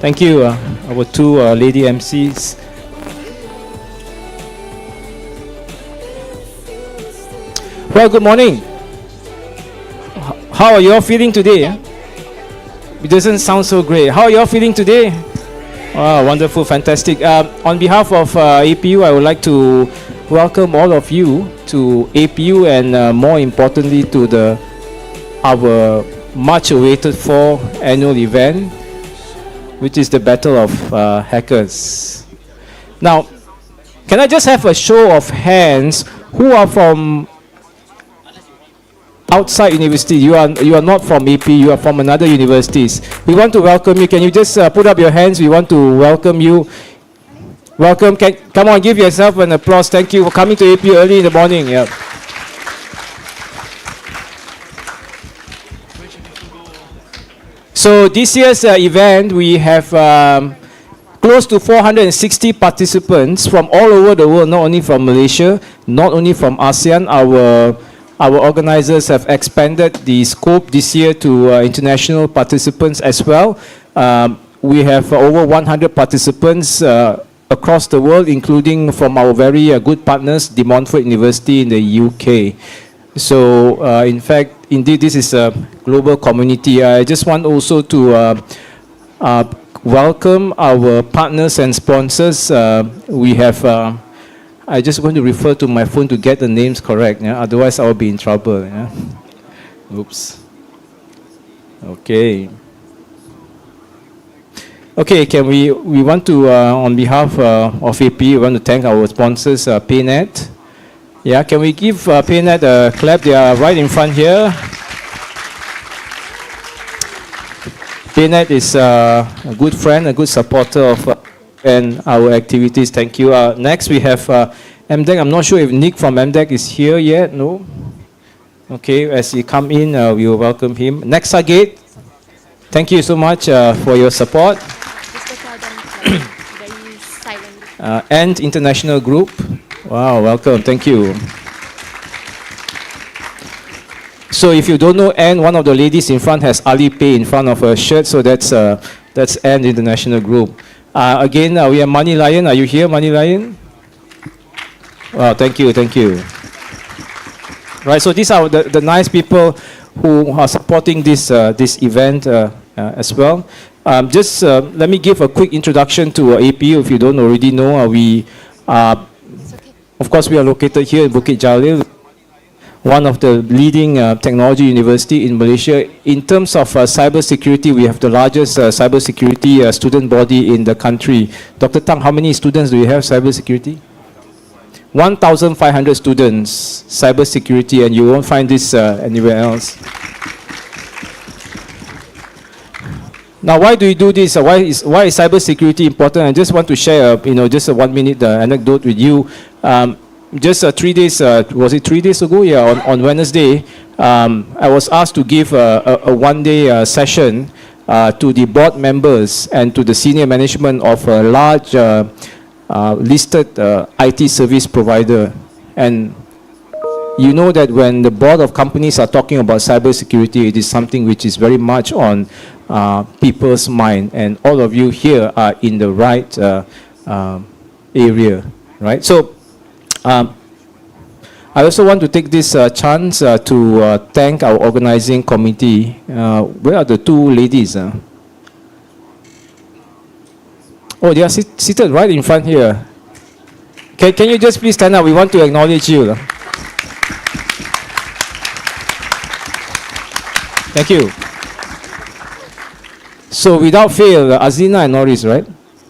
Thank you, our two lady MCs. Well, good morning. How are you all feeling today? It doesn't sound so great. How are you all feeling today? Oh, wonderful, fantastic. On behalf of APU, I would like to welcome all of you to APU and more importantly to our much awaited for annual event, which is the Battle of Hackers. Now, can I just have a show of hands who are from outside university? You are not from AP, you are from another universities. We want to welcome you. Can you just put up your hands? We want to welcome you. Welcome. Come on, give yourself an applause. Thank you for coming to AP early in the morning. Yeah. So this year's event, we have close to 460 participants from all over the world, not only from Malaysia, not only from ASEAN. Our organizers have expanded the scope this year to international participants as well. We have over 100 participants across the world, including from our very good partners, De Montfort University in the UK. So, in fact, indeed, this is a global community. I just want also to welcome our partners and sponsors. We have... I just want to refer to my phone to get the names correct. Yeah? Otherwise, I'll be in trouble. Yeah? Oops. Okay. Okay, can we want to, on behalf of AP, we want to thank our sponsors, PayNet. Yeah, can we give PayNet a clap? They are right in front here. PayNet is a good friend, a good supporter of and our activities. Thank you. Next, we have MDEC. I'm not sure if Nick from MDEC is here yet. No? Okay, as he come in, we will welcome him. Next, Sagate. Thank you so much for your support. And International Group. Wow, welcome. Thank you. So if you don't know Anne, one of the ladies in front has Alipay in front of her shirt, so that's Anne International Group. Again, we have Money Lion. Are you here, Money Lion? Wow, thank you, thank you. Right, so these are the nice people who are supporting this event as well. Just let me give a quick introduction to APU if you don't already know. Of course, we are located here in Bukit Jalil, one of the leading technology university in Malaysia. In terms of cyber security, we have the largest cyber security student body in the country. Dr. Tang, how many students do you have cyber security? 1,500 students, cyber security, and you won't find this anywhere else. Now, why do you do this? Why is cyber security important? I just want to share, just a 1 minute anecdote with you. Just 3 days, was it 3 days ago? Yeah, on Wednesday, I was asked to give a one-day session to the board members and to the senior management of a large listed IT service provider. And you know that when the board of companies are talking about cybersecurity, it is something which is very much on people's mind. And all of you here are in the right area, right? So, I also want to take this chance to thank our organizing committee. Where are the two ladies? Oh, they are seated right in front here. Can you just please stand up? We want to acknowledge you. Thank you. So without fail, Azlina and Norris, right?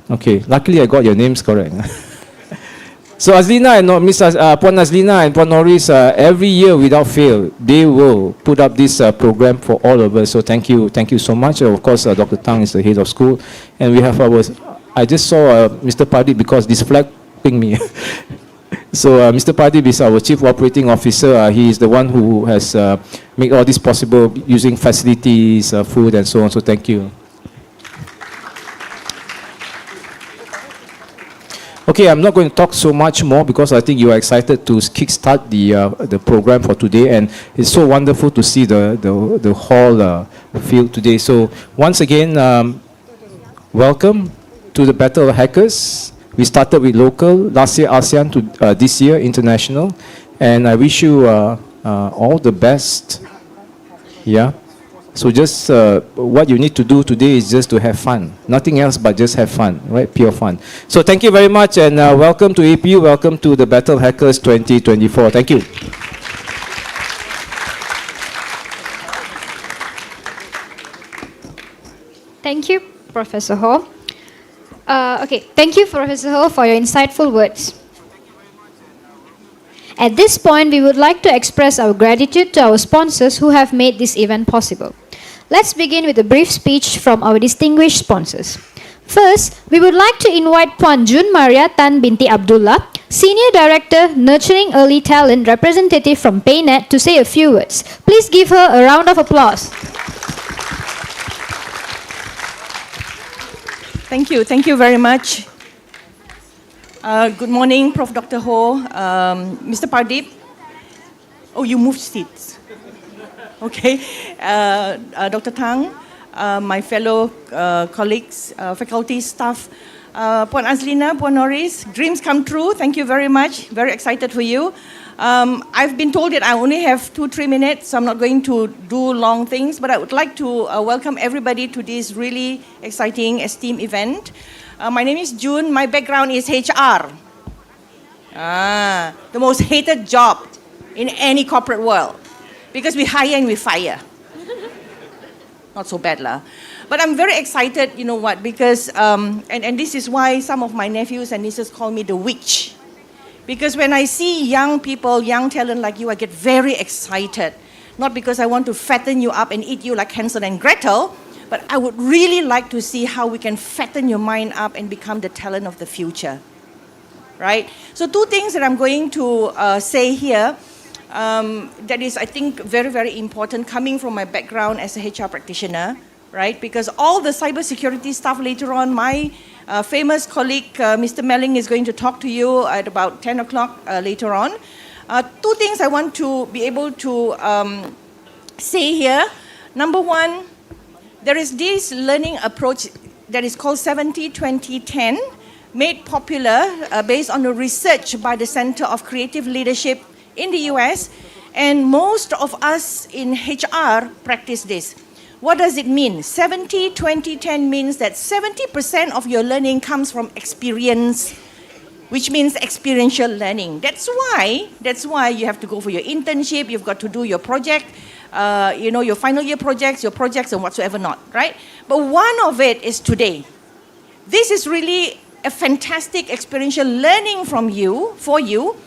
Okay, luckily I got your names correct. So Azlina and Puan Azlina and Puan Norris, every year without fail, they will put up this program for all of us. So thank you so much. Of course, Dr. Tang is the head of school, and we have I just saw Mr. Pardip because this flag pinged me. So Mr. Pardip is our Chief Operating Officer. He is the one who has made all this possible using facilities, food, and so on. So thank you. Okay, I'm not going to talk so much more because I think you are excited to kickstart the program for today, and it's so wonderful to see the hall filled today. So once again, welcome to the Battle of Hackers. We started with local, last year ASEAN, to this year international. And I wish you all the best. Yeah. So just what you need to do today is just to have fun. Nothing else but just have fun, right? Pure fun. So thank you very much, and welcome to APU. Welcome to the Battle of Hackers 2024. Thank you. Thank you, Professor Ho. Thank you, Professor Ho, for your insightful words. At this point, we would like to express our gratitude to our sponsors who have made this event possible. Let's begin with a brief speech from our distinguished sponsors. First, we would like to invite Puan Jun Maria Tan Binti Abdullah, Senior Director, Nurturing Early Talent Representative from PayNet, to say a few words. Please give her a round of applause. Thank you very much. Good morning, Prof. Dr. Ho, Mr. Pardip. Oh, you moved seats. Okay. Dr. Tang, my fellow colleagues, faculty, staff, Puan Azlina, Puan Norris, dreams come true. Thank you very much. Very excited for you. I've been told that I only have 2-3 minutes, so I'm not going to do long things, but I would like to welcome everybody to this really exciting, esteemed event. My name is June. My background is HR. The most hated job in any corporate world, because we hire and we fire. Not so bad lah. But I'm very excited, you know what, because, and this is why some of my nephews and nieces call me the witch. Because when I see young people, young talent like you, I get very excited. Not because I want to fatten you up and eat you like Hansel and Gretel, but I would really like to see how we can fatten your mind up and become the talent of the future. Right? So 2 things that I'm going to say here, that is, I think, very, very important, coming from my background as a HR practitioner, right? Because all the cybersecurity stuff later on, my famous colleague, Mr. Melling, is going to talk to you at about 10 o'clock later on. 2 things I want to be able to say here. Number 1, there is this learning approach that is called 70-20-10, made popular based on the research by the Center of Creative Leadership in the US, and most of us in HR practice this. What does it mean? 70-20-10 means that 70% of your learning comes from experience, which means experiential learning. That's why you have to go for your internship, you've got to do your project, your final year projects, your projects and whatsoever not, right? But one of it is today. This is really a fantastic experiential learning from you, for you.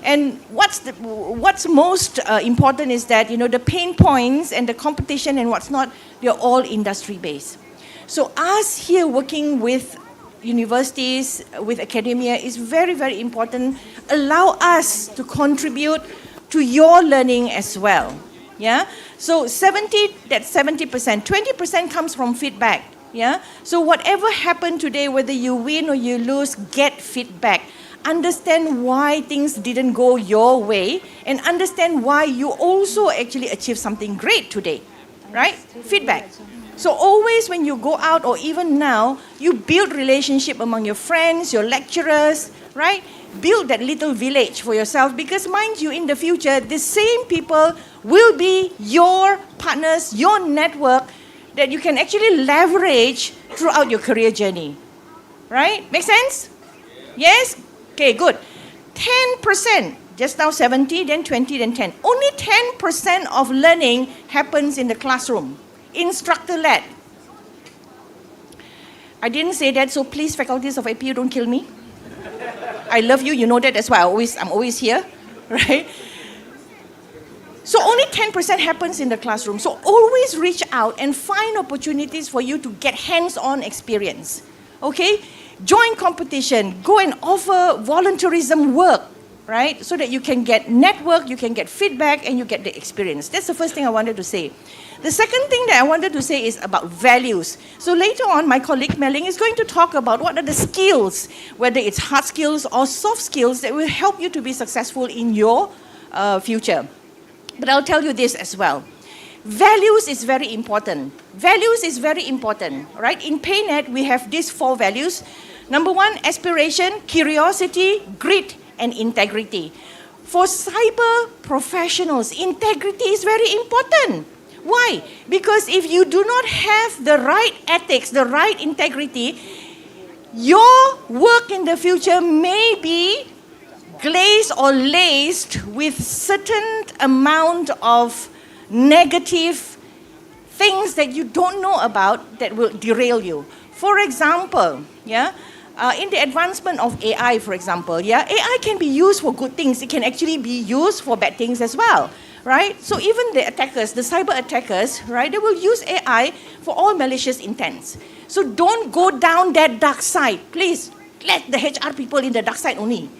And what's most important is that, the pain points and the competition and what's not, they're all industry-based. So us here working with universities, with academia is very, very important. Allow us to contribute to your learning as well. Yeah? So 70%, 20% comes from feedback. Yeah? So whatever happened today, whether you win or you lose, get feedback. Understand why things didn't go your way, and understand why you also actually achieved something great today, right? Feedback. So always when you go out, or even now, you build relationship among your friends, your lecturers, right? Build that little village for yourself, because mind you, in the future, the same people will be your partners, your network that you can actually leverage throughout your career journey, right? Make sense? Yes? Okay, good. 10%, just now 70, then 20, then 10. Only 10% of learning happens in the classroom, instructor-led. I didn't say that, so please, faculties of APU, don't kill me. I love you, you know that, that's why I'm always here, right? So only 10% happens in the classroom. So always reach out and find opportunities for you to get hands-on experience, okay? Join competition, go and offer volunteerism work, right? So that you can get network, you can get feedback, and you get the experience. That's the first thing I wanted to say. The second thing that I wanted to say is about values. So later on, my colleague Melling is going to talk about what are the skills, whether it's hard skills or soft skills, that will help you to be successful in your future. But I'll tell you this as well. Values is very important. Values is very important, right? In PayNet, we have these 4 values. Number 1, aspiration, curiosity, grit, and integrity. For cyber professionals, integrity is very important. Why? Because if you do not have the right ethics, the right integrity, your work in the future may be glazed or laced with certain amount of negative things that you don't know about that will derail you. For example, in the advancement of AI, for example, AI can be used for good things. It can actually be used for bad things as well, right? So even the attackers, the cyber attackers, right, they will use AI for all malicious intents. So don't go down that dark side. Please, let the HR people in the dark side only.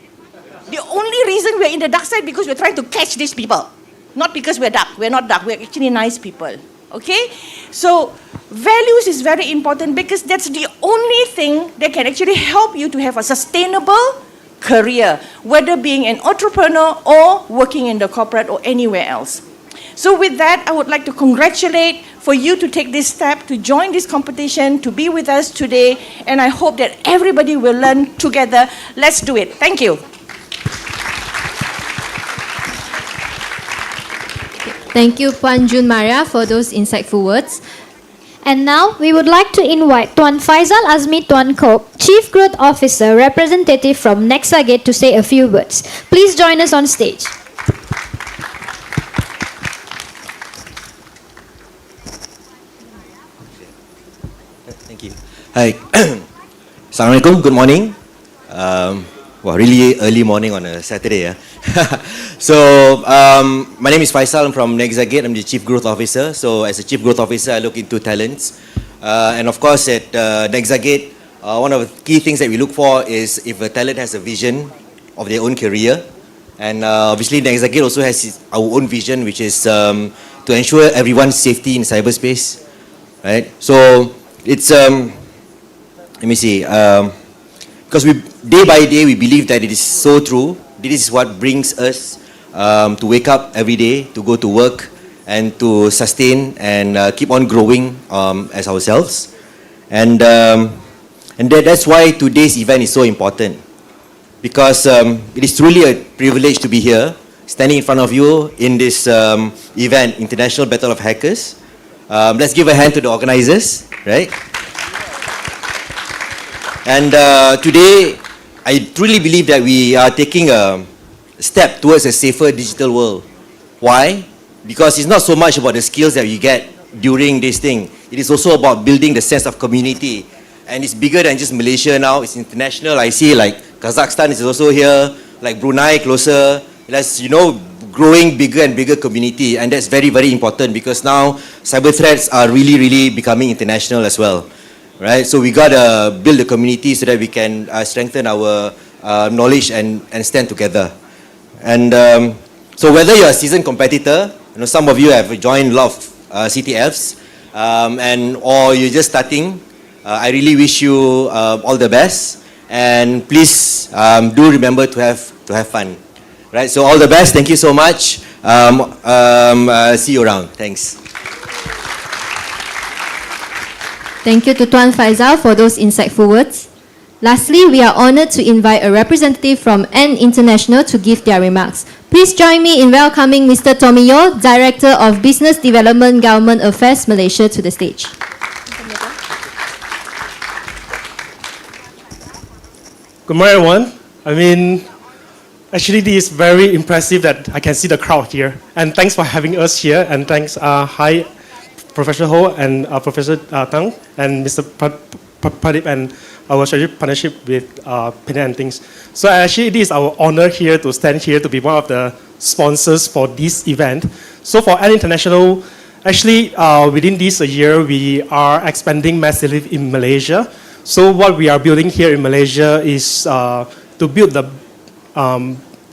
The only reason we're in the dark side because we're trying to catch these people. Not because we're dark. We're not dark. We're actually nice people. Okay? So values is very important because that's the only thing that can actually help you to have a sustainable career, whether being an entrepreneur or working in the corporate or anywhere else. So with that, I would like to congratulate for you to take this step, to join this competition, to be with us today, and I hope that everybody will learn together. Let's do it. Thank you. Thank you, Puan Jun Maria, for those insightful words. And now, we would like to invite Tuan Faisal Azmi Tuan Kop, Chief Growth Officer, representative from Nexagate, to say a few words. Please join us on stage. Thank you. Hi. Assalamualaikum. Good morning. Really early morning on a Saturday. So, my name is Faisal. I'm from Nexagate. I'm the Chief Growth Officer. So, as a Chief Growth Officer, I look into talents. And of course, at Nexagate, one of the key things that we look for is if a talent has a vision of their own career. And obviously, Nexagate also has our own vision, which is to ensure everyone's safety in cyberspace. Right? So, it's, let me see, because day by day we believe that it is so true. This is what brings us to wake up every day, to go to work, and to sustain and keep on growing as ourselves. And that's why today's event is so important. Because it is truly a privilege to be here, standing in front of you in this event, International Battle of Hackers. Let's give a hand to the organizers, right? And today, I truly believe that we are taking a step towards a safer digital world. Why? Because it's not so much about the skills that we get during this thing. It is also about building the sense of community. And it's bigger than just Malaysia now. It's international. I see like Kazakhstan is also here, like Brunei closer. That's, growing bigger and bigger community. And that's very, very important because now cyber threats are really, really becoming international as well. Right? So we got to build a community so that we can strengthen our knowledge and stand together. And so whether you're a seasoned competitor, some of you have joined a lot of CTFs, or you're just starting, I really wish you all the best. And please do remember to have fun. Right? So all the best. Thank you so much. See you around. Thanks. Thank you to Tuan Faisal for those insightful words. Lastly, we are honored to invite a representative from N International to give their remarks. Please join me in welcoming Mr. Tommy Yeo, Director of Business Development Government Affairs Malaysia, to the stage. Good morning, everyone. Actually, this is very impressive that I can see the crowd here. And thanks for having us here. And thanks, hi, Professor Ho and Professor Tang and Mr. Pradip and our strategic partnership with PayNet and things. So actually, it is our honor here to stand here to be one of the sponsors for this event. So for N International, actually, within this year, we are expanding massively in Malaysia. So what we are building here in Malaysia is to build the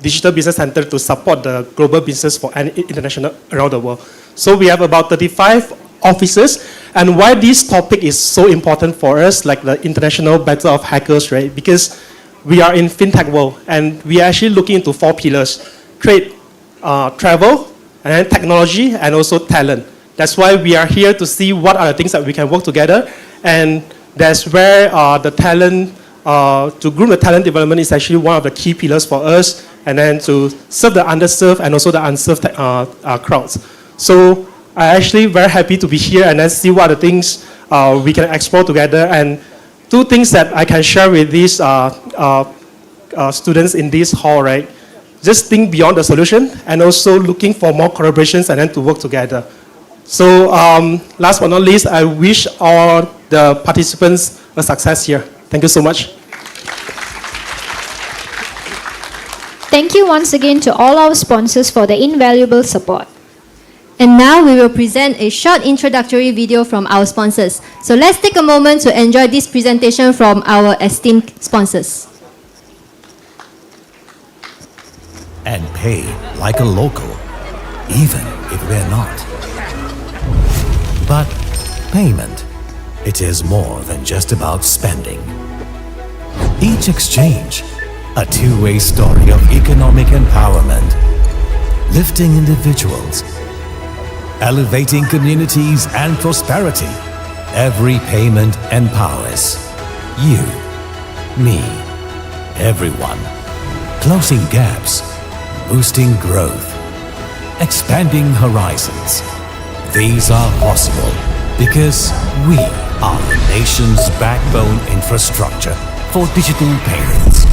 digital business center to support the global business for N International around the world. So we have about 35 offices. And why this topic is so important for us, like the International Battle of Hackers, right? Because we are in fintech world, and we are actually looking into 4 pillars: trade, travel, and then technology, and also talent. That's why we are here to see what are the things that we can work together. And that's where the talent, to groom the talent development is actually one of the key pillars for us, and then to serve the underserved and also the unserved crowds. So I'm actually very happy to be here and then see what are the things we can explore together. And two things that I can share with these students in this hall, right? Just think beyond the solution and also looking for more collaborations and then to work together. So last but not least, I wish all the participants a success here. Thank you so much. Thank you once again to all our sponsors for the invaluable support. And now we will present a short introductory video from our sponsors. So let's take a moment to enjoy this presentation from our esteemed sponsors. And pay like a local, even if we're not. But payment, it is more than just about spending. Each exchange, a two-way story of economic empowerment, lifting individuals, elevating communities and prosperity. Every payment empowers you, me, everyone. Closing gaps, boosting growth, expanding horizons. These are possible because we are the nation's backbone infrastructure for digital payments.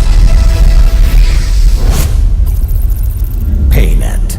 PayNet.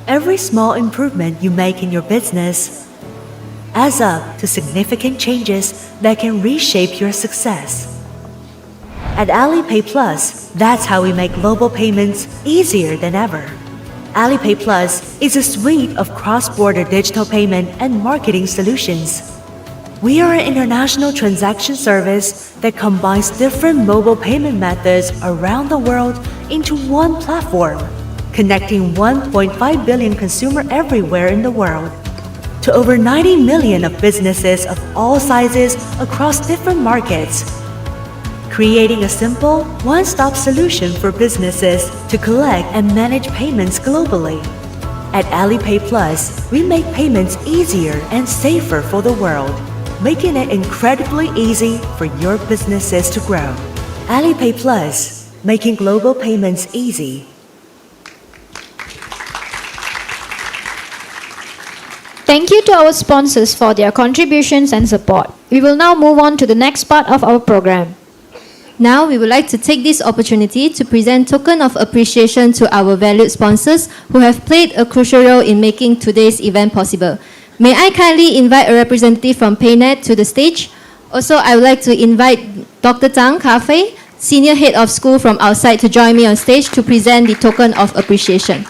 Every small improvement you make in your business adds up to significant changes that can reshape your success. At Alipay Plus, that's how we make global payments easier than ever. Alipay Plus is a suite of cross-border digital payment and marketing solutions. We are an international transaction service that combines different mobile payment methods around the world into one platform, connecting 1.5 billion consumers everywhere in the world to over 90 million of businesses of all sizes across different markets, creating a simple, one-stop solution for businesses to collect and manage payments globally. At Alipay Plus, we make payments easier and safer for the world, making it incredibly easy for your businesses to grow. Alipay Plus, making global payments easy. Thank you to our sponsors for their contributions and support. We will now move on to the next part of our program. Now, we would like to take this opportunity to present token of appreciation to our valued sponsors who have played a crucial role in making today's event possible. May I kindly invite a representative from PayNet to the stage? Also, I would like to invite Dr. Tang Ka-Fei, Senior Head of School from outside, to join me on stage to present the token of appreciation.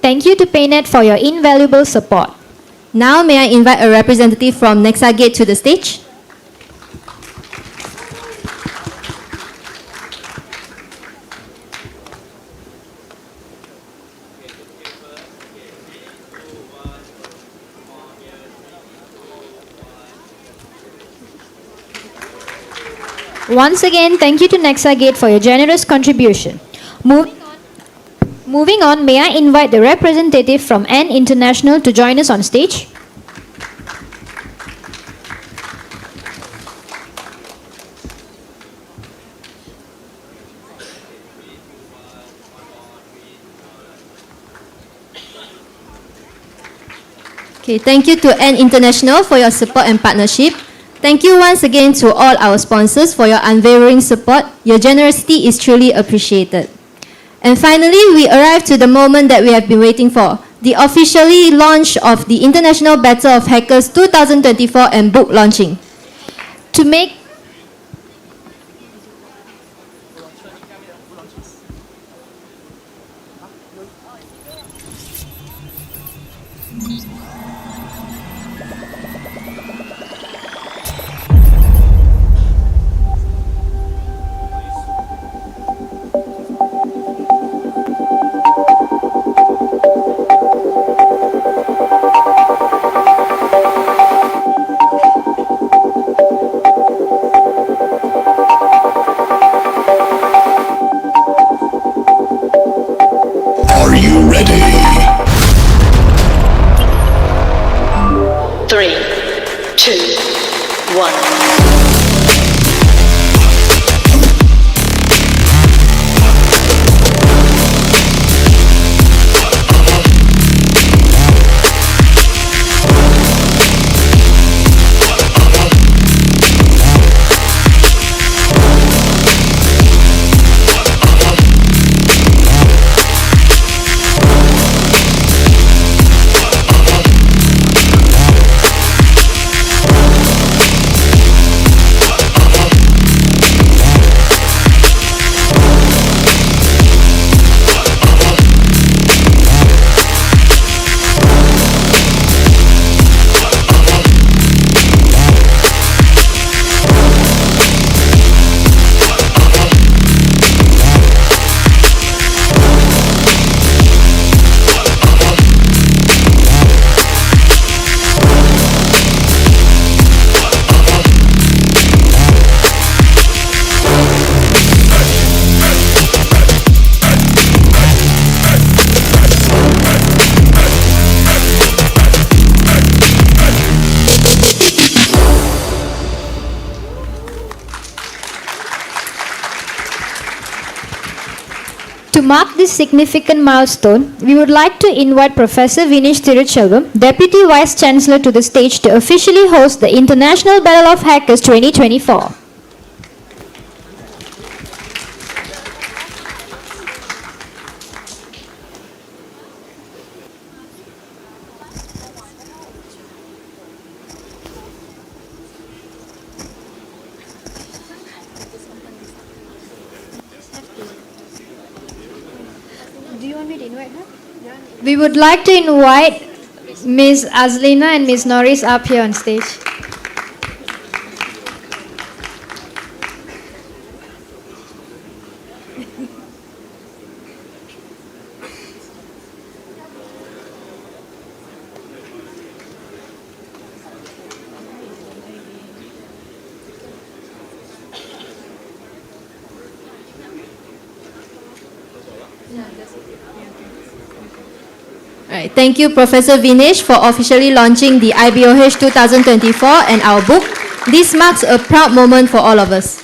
Thank you to PayNet for your invaluable support. Now, may I invite a representative from Nexagate to the stage? Once again, thank you to Nexagate for your generous contribution. Moving on, may I invite the representative from N International to join us on stage? Okay, thank you to N International for your support and partnership. Thank you once again to all our sponsors for your unwavering support. Your generosity is truly appreciated. And finally, we arrive to the moment that we have been waiting for, the officially launch of the International Battle of Hackers 2024 and book launching. To make Are you ready? 3, 2, 1. To mark this significant milestone, we would like to invite Professor Vinesh Tiruchelvam, Deputy Vice Chancellor, to the stage to officially host the International Battle of Hackers 2024. Do you want me to invite her? We would like to invite Ms. Azlina and Ms. Norris up here on stage. All right, thank you, Professor Vinesh, for officially launching the IBOH 2024 and our book. This marks a proud moment for all of us.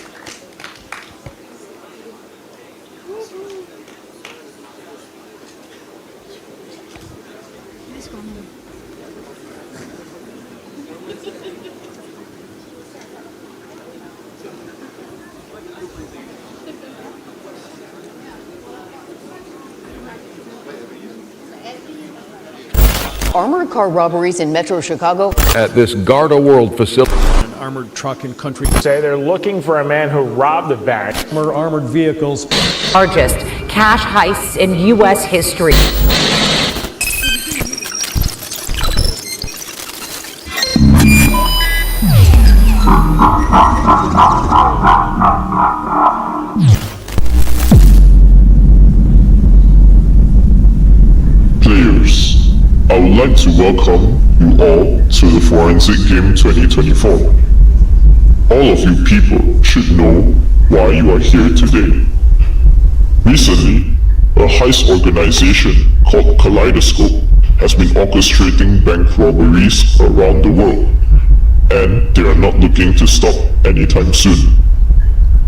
Armored car robberies in Metro Chicago. At this Garda World facility. An armored truck in country. Say they're looking for a man who robbed the bank. Armored vehicles. Largest cash heists in U.S. history. I would like to welcome you all to the Forensic Game 2024. All of you people should know why you are here today. Recently, a heist organization called Kaleidoscope has been orchestrating bank robberies around the world, and they are not looking to stop anytime soon.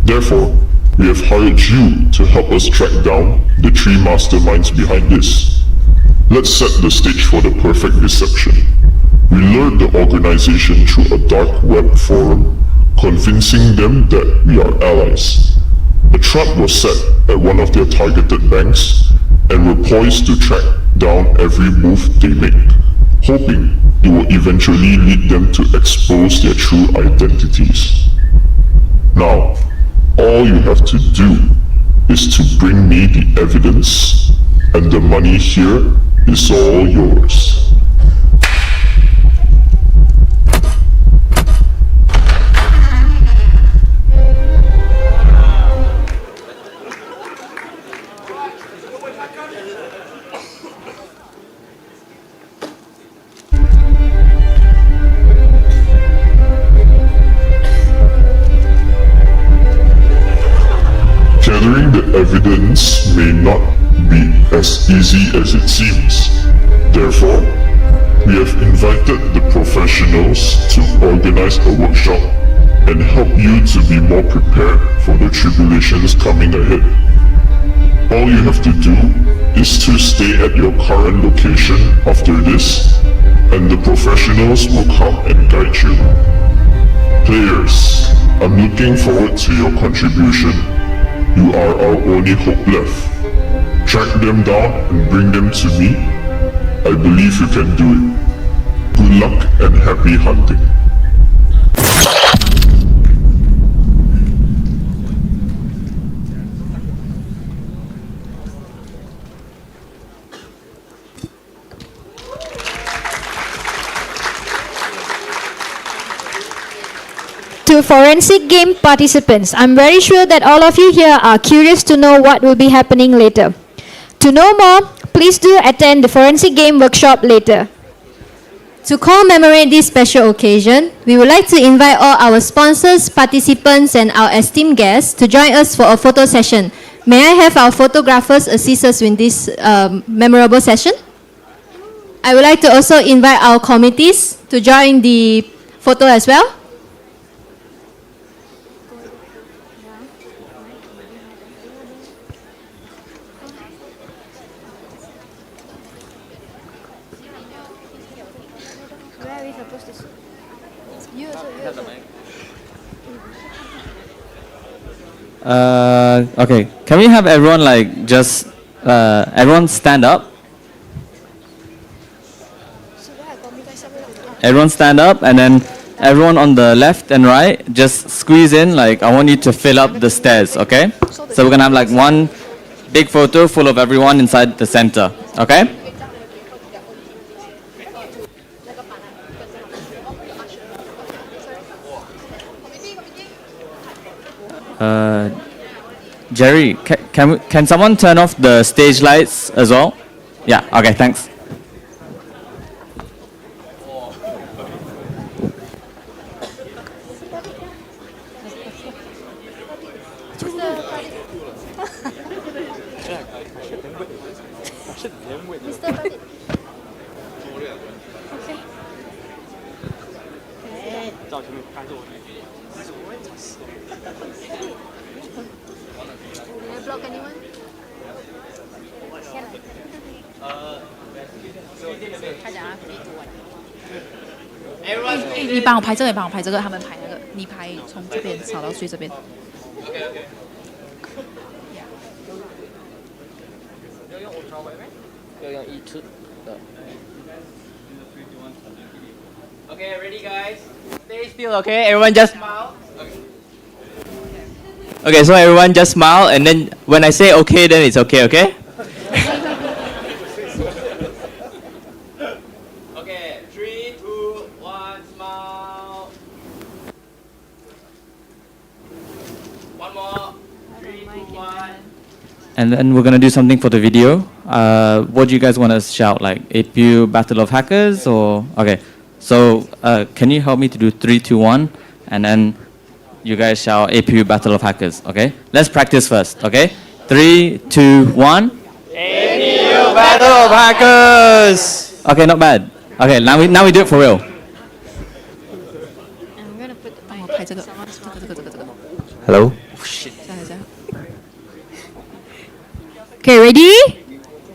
Therefore, we have hired you to help us track down the 3 masterminds behind this. Let's set the stage for the perfect deception. We lured the organization through a dark web forum, convincing them that we are allies. A trap was set at one of their targeted banks, and we're poised to track down every move they make, hoping it will eventually lead them to expose their true identities. Now, all you have to do is to bring me the evidence, and the money here is all yours. Gathering the evidence may not be as easy as it seems. Therefore, we have invited the professionals to organize a workshop and help you to be more prepared for the tribulations coming ahead. All you have to do is to stay at your current location after this, and the professionals will come and guide you. Players, I'm looking forward to your contribution. You are our only hope left. Track them down and bring them to me. I believe you can do it. Good luck and happy hunting. To forensic game participants, I'm very sure that all of you here are curious to know what will be happening later. To know more, please do attend the forensic game workshop later. To commemorate this special occasion, we would like to invite all our sponsors, participants, and our esteemed guests to join us for a photo session. May I have our photographers assist us in this memorable session? I would like to also invite our committees to join the photo as well. Okay, can we have everyone everyone stand up? Everyone stand up, and then everyone on the left and right, just squeeze in, I want you to fill up the stairs, okay? So we're gonna have one big photo full of everyone inside the center, okay? Jerry, can someone turn off the stage lights as well? Yeah, okay, thanks. Everyone, 你帮我拍这个，你帮我拍这个，他们拍那个，你拍从这边扫到最这边。OK。要用ultra wide 吗？要用1:2的。Okay, ready, guys? Stay still, okay? Everyone just smile. Okay, so everyone just smile, and then when I say okay, then it's okay, okay? Okay, 3, 2, 1, smile. One more. 3, 2, 1. And then we're gonna do something for the video. what do you guys want to shout? Like APU Battle of Hackers or okay? So can you help me to do 3, 2, 1, and then you guys shout APU Battle of Hackers? Okay, let's practice first. Okay, 3, 2, 1. APU Battle of Hackers. Okay, not bad. Okay, now we do it for real. Hello. Okay, ready?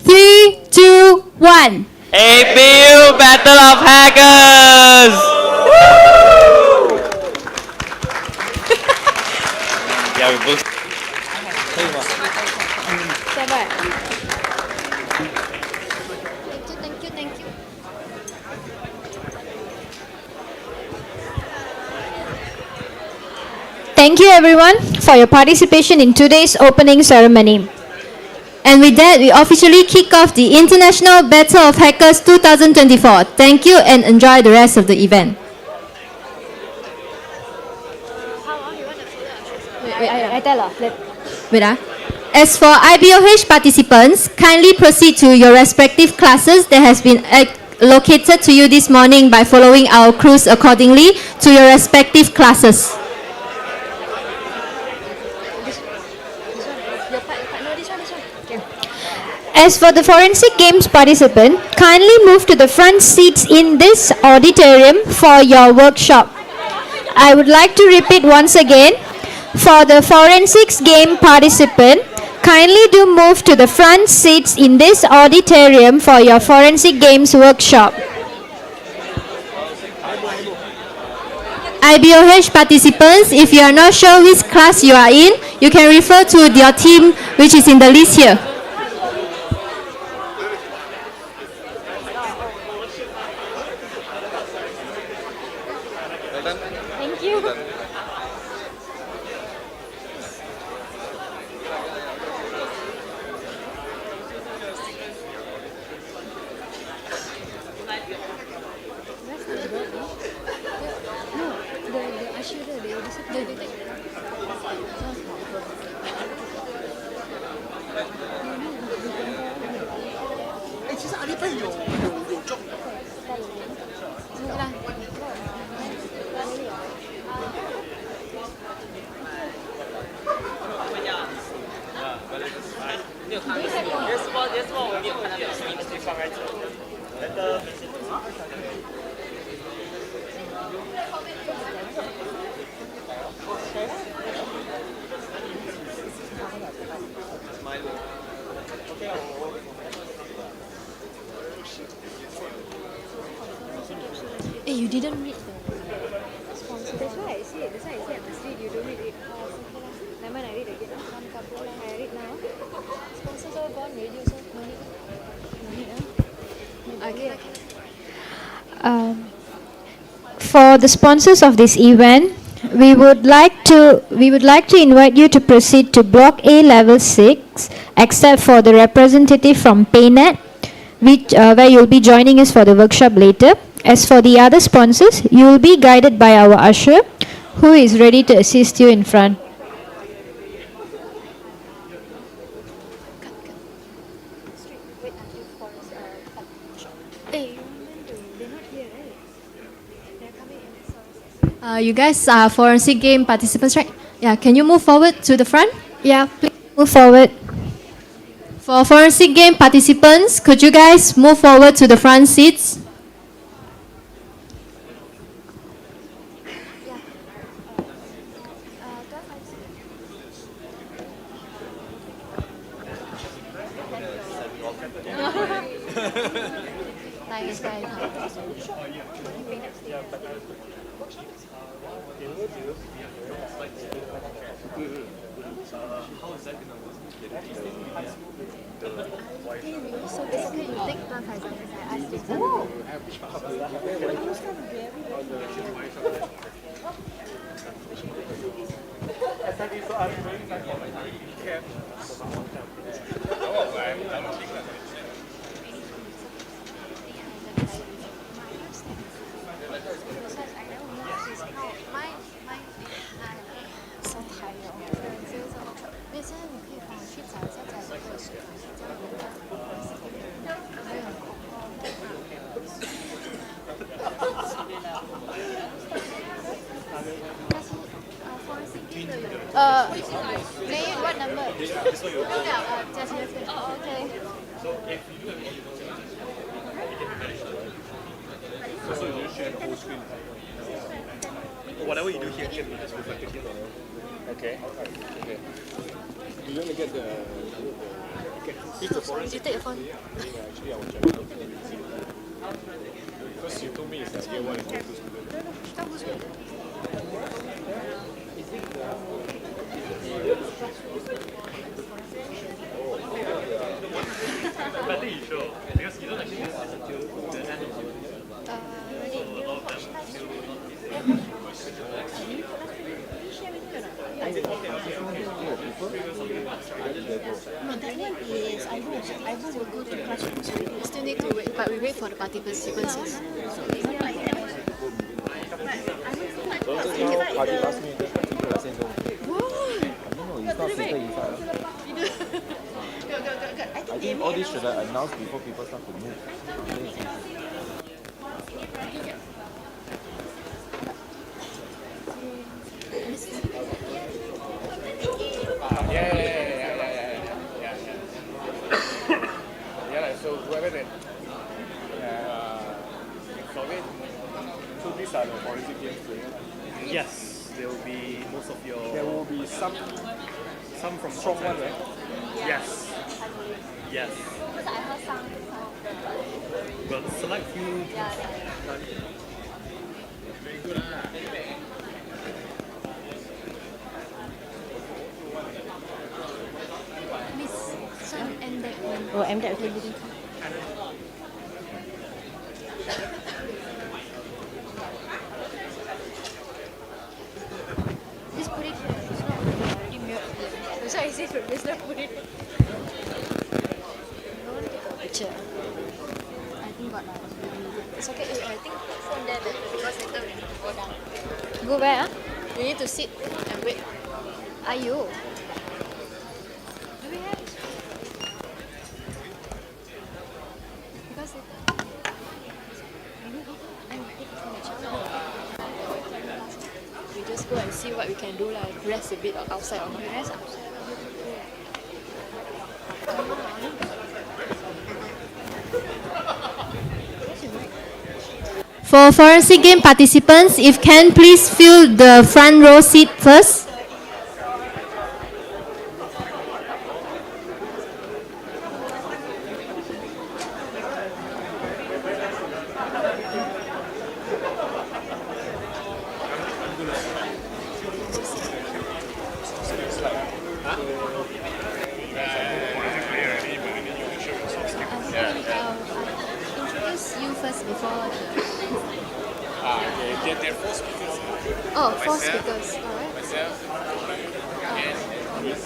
3, 2, 1. APU Battle of Hackers. Yeah, we both. Thank you. Thank you everyone for your participation in today's opening ceremony. And with that, we officially kick off the International Battle of Hackers 2024. Thank you and enjoy the rest of the event. I tell her. Wait, As for IBOH participants, kindly proceed to your respective classes that has been located to you this morning by following our crews accordingly to your respective classes. As for the forensic games participant, kindly move to the front seats in this auditorium for your workshop. I would like to repeat once again. For the forensics game participant, kindly do move to the front seats in this auditorium for your forensic games workshop. IBOH participants, if you are not sure which class you are in, you can refer to your team which is in the list here. Thank you. Hey, you didn't read the sponsor. That's why I said I must read. You don't read it. Never mind, I read again. I read now. Sponsors all gone already, so no need. Okay. For the sponsors of this event, we would like to invite you to proceed to Block A Level 6, except for the representative from PayNet, where you'll be joining us for the workshop later. As for the other sponsors, you will be guided by our usher, who is ready to assist you in front. You guys are forensic game participants, right? Yeah, can you move forward to the front? Yeah, please move forward. For forensic game participants, could you guys move forward to the front seats? Name, what number? Oh, okay. Whatever you do here can be just reflected here. Okay. Okay. Do you want to get the okay. The foreign? You take your phone. Yeah, actually, I will check. Because you told me it's year 1 and year 2 student. I think you should, because you don't actually listen until the end of the No, that one is IBOH will go to the classrooms already. We still need to wait, but we wait for the participants. I think all this should have announced before people start to move. Yeah, so whoever that solve it, so these are the forensic games playing. Yes, there will be most of your. There will be some from strong one, right? Yes. Yes. But select few. Very good. Miss, some MDEC one. Oh, MDEC okay, didn't come. Just put it here. It's not in your ear. That's why I said just not put it. Don't take a picture. I think got now. It's okay. I think phone there because later we need to go down. Go where? Huh? We need to sit and wait. Are you? Do we have? Because we just go and see what we can do, like rest a bit outside or not. Rest outside. For forensic game participants, if can, please fill the front row seat first. Introduce you first before the... Okay, there are 4 speakers. Oh, 4 Myself, speakers. Alright. Myself, and Chris.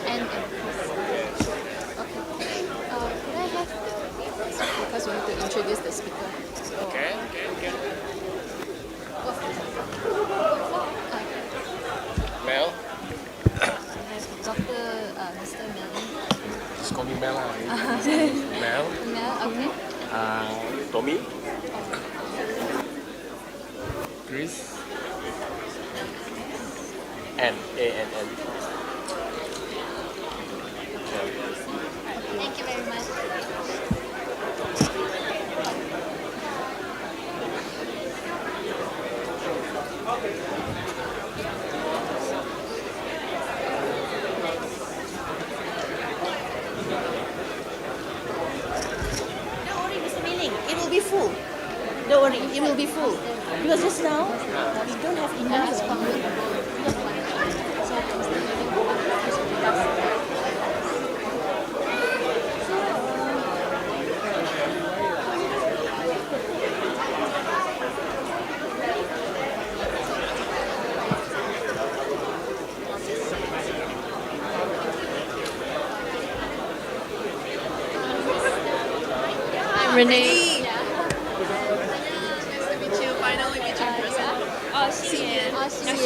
And Chris. Okay. Could I have the... Because we need to introduce the speaker. So, Okay. Mel. I have Dr. Mr. Mel. Just call me Mel. Mel. Mel, okay. Tommy. Chris. N. A-N-N. Thank you very much. Don't worry, Mr. Milling. It will be full. Don't worry, it will be full. Because just now, we don't have enough. I'm Renee. Finally meet you in person. 谢谢。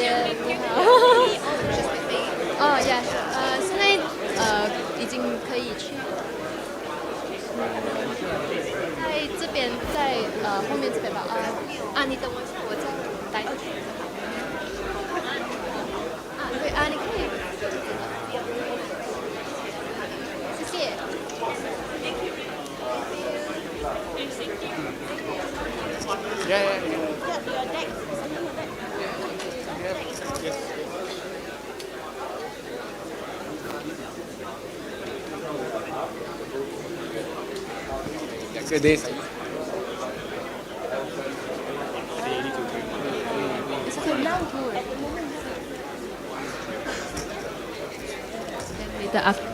哦呀，现在已经可以去，在这边，在后面这边吧。你等我一下，我再待。对啊，你可以 Good days. Later after.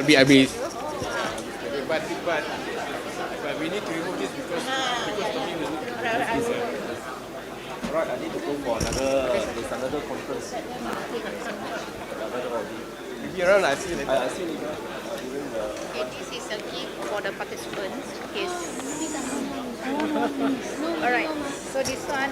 I'll be. But we need to remove this because Tommy will look at this. Right, I need to go for another conference. Maybe around I see later. I see later. Okay, this is a gift for the participants. Okay. Alright, so this one,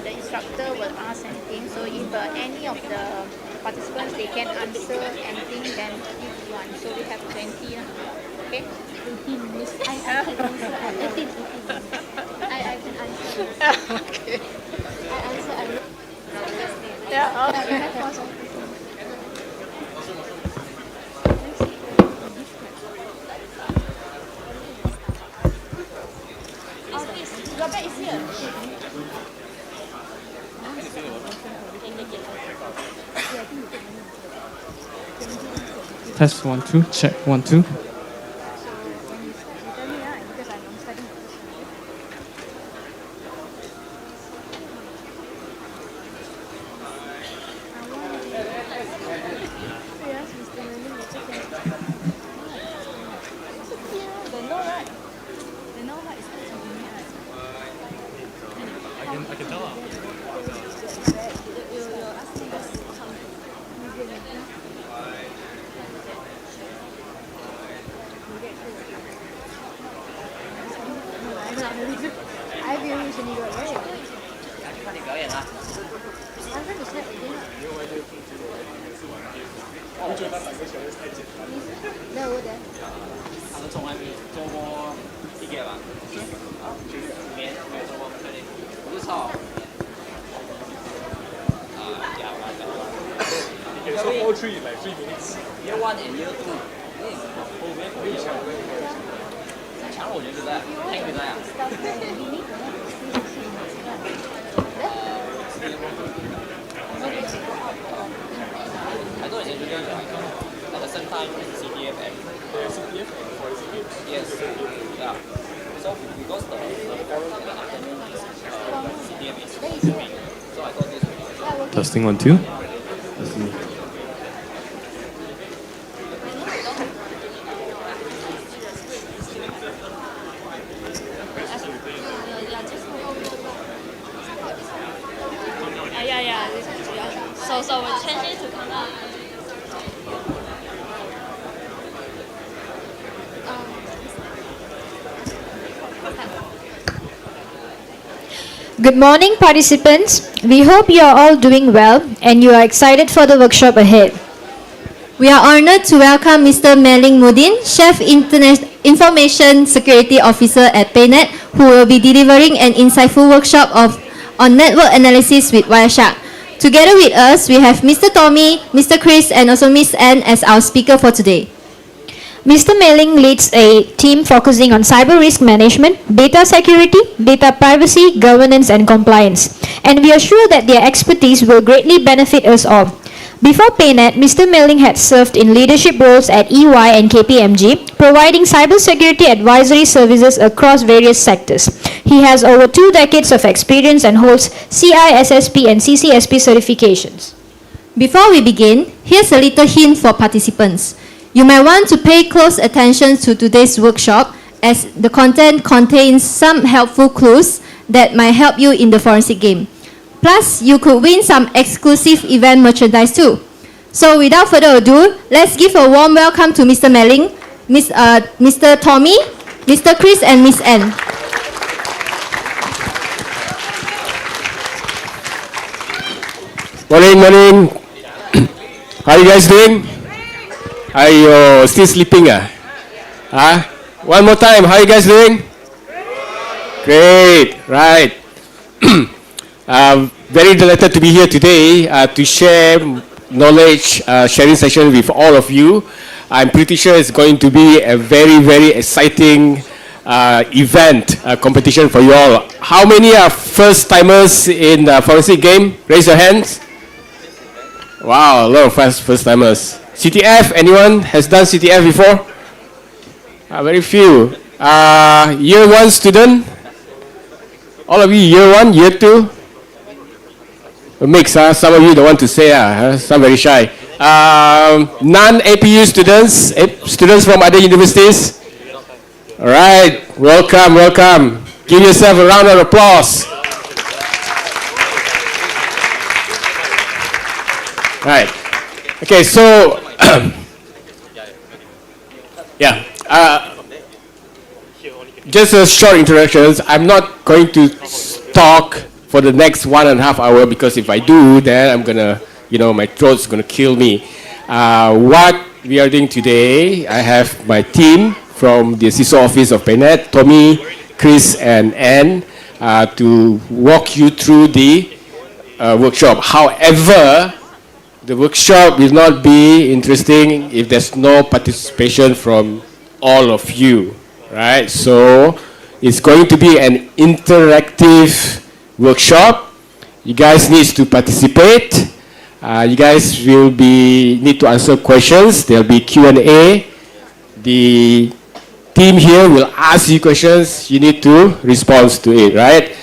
the instructor will ask anything. So if any of the participants, they can answer anything, then give one. So we have 20. Okay? I can answer. Okay. I answer. Yeah, okay. Your bag is here. Test 1 2, check 1 2. I can tell. So all three in like 3 minutes. Year 1 and Year 2.抢我觉得在，听佢在啊。I thought it's engineering at the same time CPF and CPF for CPF. yes, yeah. So because the forum in the afternoon is CPF is free, so I thought this would be Testing 1 2. Yeah. So we'll change it to come out. Good morning, participants. We hope you are all doing well and you are excited for the workshop ahead. We are honored to welcome Mr. Meling Mudin, Chef Information Security Officer at PayNet, who will be delivering an insightful workshop on network analysis with Wireshark. Together with us, we have Mr. Tommy, Mr. Chris, and also Miss Anne as our speaker for today. Mr. Meling leads a team focusing on cyber risk management, data security, data privacy, governance, and compliance. And we are sure that their expertise will greatly benefit us all. Before PayNet, Mr. Meling had served in leadership roles at EY and KPMG, providing cybersecurity advisory services across various sectors. He has over 2 decades of experience and holds CISSP and CCSP certifications. Before we begin, here's a little hint for participants. You might want to pay close attention to today's workshop as the content contains some helpful clues that might help you in the forensic game. Plus, you could win some exclusive event merchandise too. So without further ado, let's give a warm welcome to Mr. Meling, Mr. Tommy, Mr. Chris, and Miss Anne. Morning. How are you guys doing? Are you still sleeping? One more time. How are you guys doing? Great. Right. Very delighted to be here today to share knowledge sharing session with all of you. I'm pretty sure it's going to be a very, very exciting event, competition for you all. How many are first timers in the forensic game? Raise your hands. Wow, a lot of first timers. CTF, anyone has done CTF before? Very few. Year 1 student? All of you year 1, year 2? A mix, some of you don't want to say, some very shy. Non-APU students, students from other universities? All right, welcome. Give yourself a round of applause. Right. Okay, so yeah. Just a short introductions. I'm not going to talk for the next 1.5 hours because if I do, then I'm gonna, my throat's gonna kill me. What we are doing today, I have my team from the CISO office of PayNet, Tommy, Chris, and Anne, to walk you through the workshop. However, the workshop will not be interesting if there's no participation from all of you, right? So it's going to be an interactive workshop. You guys need to participate. You guys will need to answer questions. There'll be Q&A. The team here will ask you questions. You need to respond to it, right?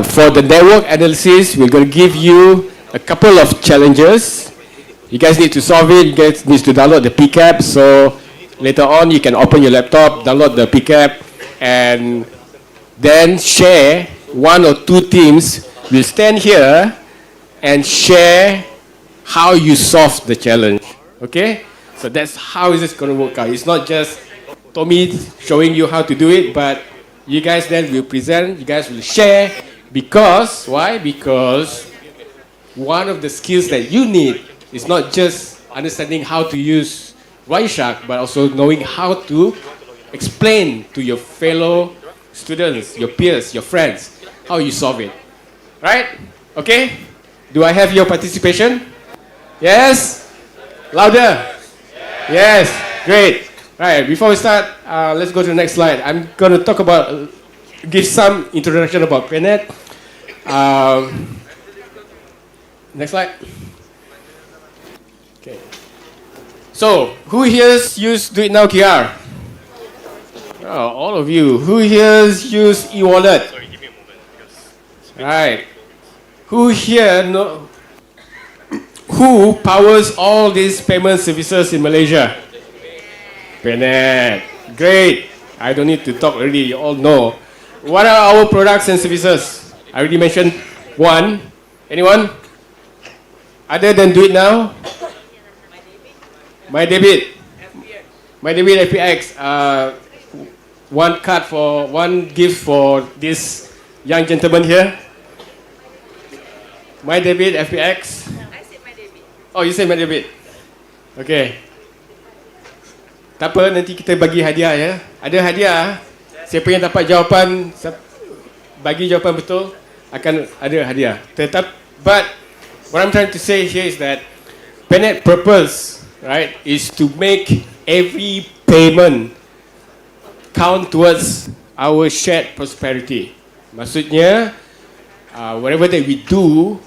For the network analysis, we're going to give you a couple of challenges. You guys need to solve it. You guys need to download the PCAP. So later on, you can open your laptop, download the PCAP, and then share. 1 or 2 teams will stand here and share how you solve the challenge. Okay? So that's how is this going to work out. It's not just Tommy showing you how to do it, but you guys then will present, you guys will share. Because, why? Because one of the skills that you need is not just understanding how to use Wireshark, but also knowing how to explain to your fellow students, your peers, your friends, how you solve it. Right? Okay? Do I have your participation? Yes? Louder? Yes. Great. Right, before we start, let's go to the next slide. I'm going to talk about, give some introduction about PayNet. Next slide. Okay. So, who here use Do It Now QR? Oh, all of you. Who here use e-wallet? Sorry, give me a moment. Right. Who here who powers all these payment services in Malaysia? PayNet. Great. I don't need to talk already. You all know. What are our products and services? I already mentioned one. Anyone? Other than Do It Now? My Debit. FPX. One gift for this young gentleman here. My Debit, FPX. I said My Debit. Oh, you said My Debit. Okay. Tak apa, nanti kita bagi hadiah ya. Ada hadiah. Siapa yang dapat jawapan, bagi jawapan betul, akan ada hadiah. But what I'm trying to say here is that PayNet purpose, right, is to make every payment count towards our shared prosperity. Maksudnya, whatever that we do,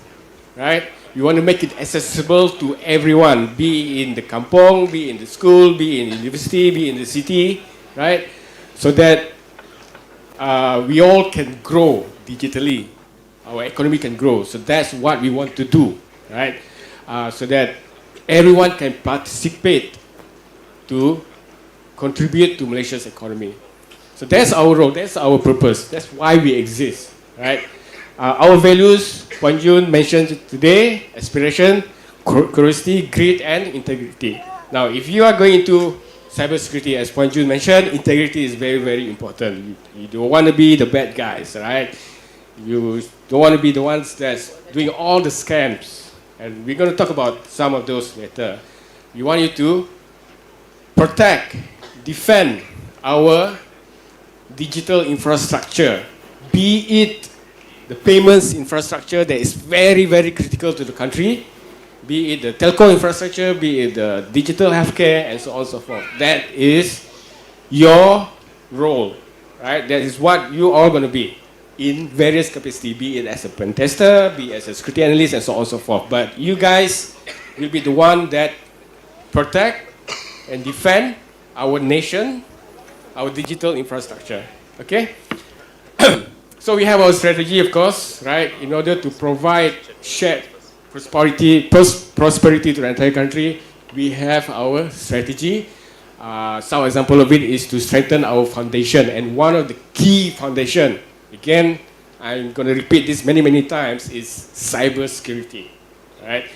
right, we want to make it accessible to everyone, be in the kampong, be in the school, be in the university, be in the city, right? So that we all can grow digitally. Our economy can grow. So that's what we want to do, right? So that everyone can participate to contribute to Malaysia's economy. So that's our role, that's our purpose, that's why we exist, right? Our values, Puan Jun mentioned today, aspiration, curiosity, grit, and integrity. Now, if you are going into cybersecurity, as Puan Jun mentioned, integrity is very, very important. You don't want to be the bad guys, right? You don't want to be the ones that's doing all the scams, and we're going to talk about some of those later. We want you to protect, defend our digital infrastructure, be it the payments infrastructure that is very, very critical to the country, be it the telco infrastructure, be it the digital healthcare, and so on and so forth. That is your role, right? That is what you are going to be in various capacity, be it as a pen tester, be it as a security analyst, and so on and so forth. But you guys will be the one that protect and defend our nation, our digital infrastructure, okay? So we have our strategy, of course, right, in order to provide shared prosperity to the entire country. We have our strategy. Some example of it is to strengthen our foundation, and one of the key foundation, again, I'm going to repeat this many, many times, is cybersecurity, right?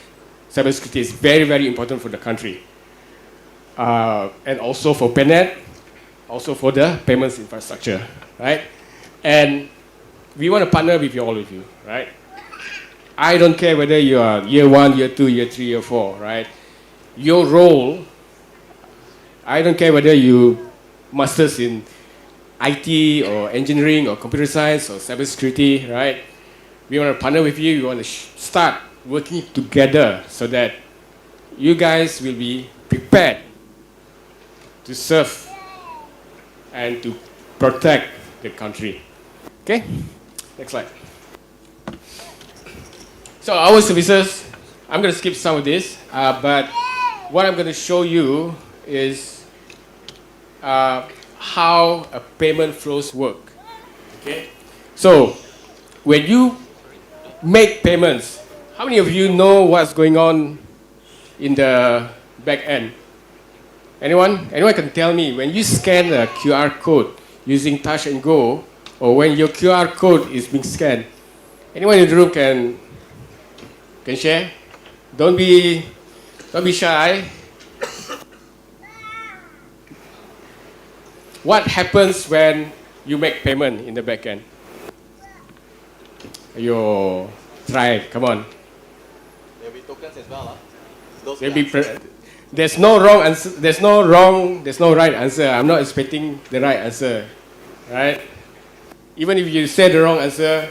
Cybersecurity is very, very important for the country. And also for PayNet, also for the payments infrastructure, right? And we want to partner with all of you, right? I don't care whether you are year 1, year 2, year 3, year 4, right? Your role, I don't care whether you masters in IT or engineering or computer science or cybersecurity, right? We want to partner with you. We want to start working together so that you guys will be prepared to serve and to protect the country. Okay? Next slide. So our services, I'm going to skip some of this, but what I'm going to show you is how a payment flows work. Okay? So when you make payments, how many of you know what's going on in the back end? Anyone? Anyone can tell me, when you scan a QR code using Touch and Go, or when your QR code is being scanned, anyone in the room can share? Don't be shy. What happens when you make payment in the back end? Yo, try, come on. There'll be tokens as well, There's no wrong answer. There's no right answer. I'm not expecting the right answer, right? Even if you say the wrong answer,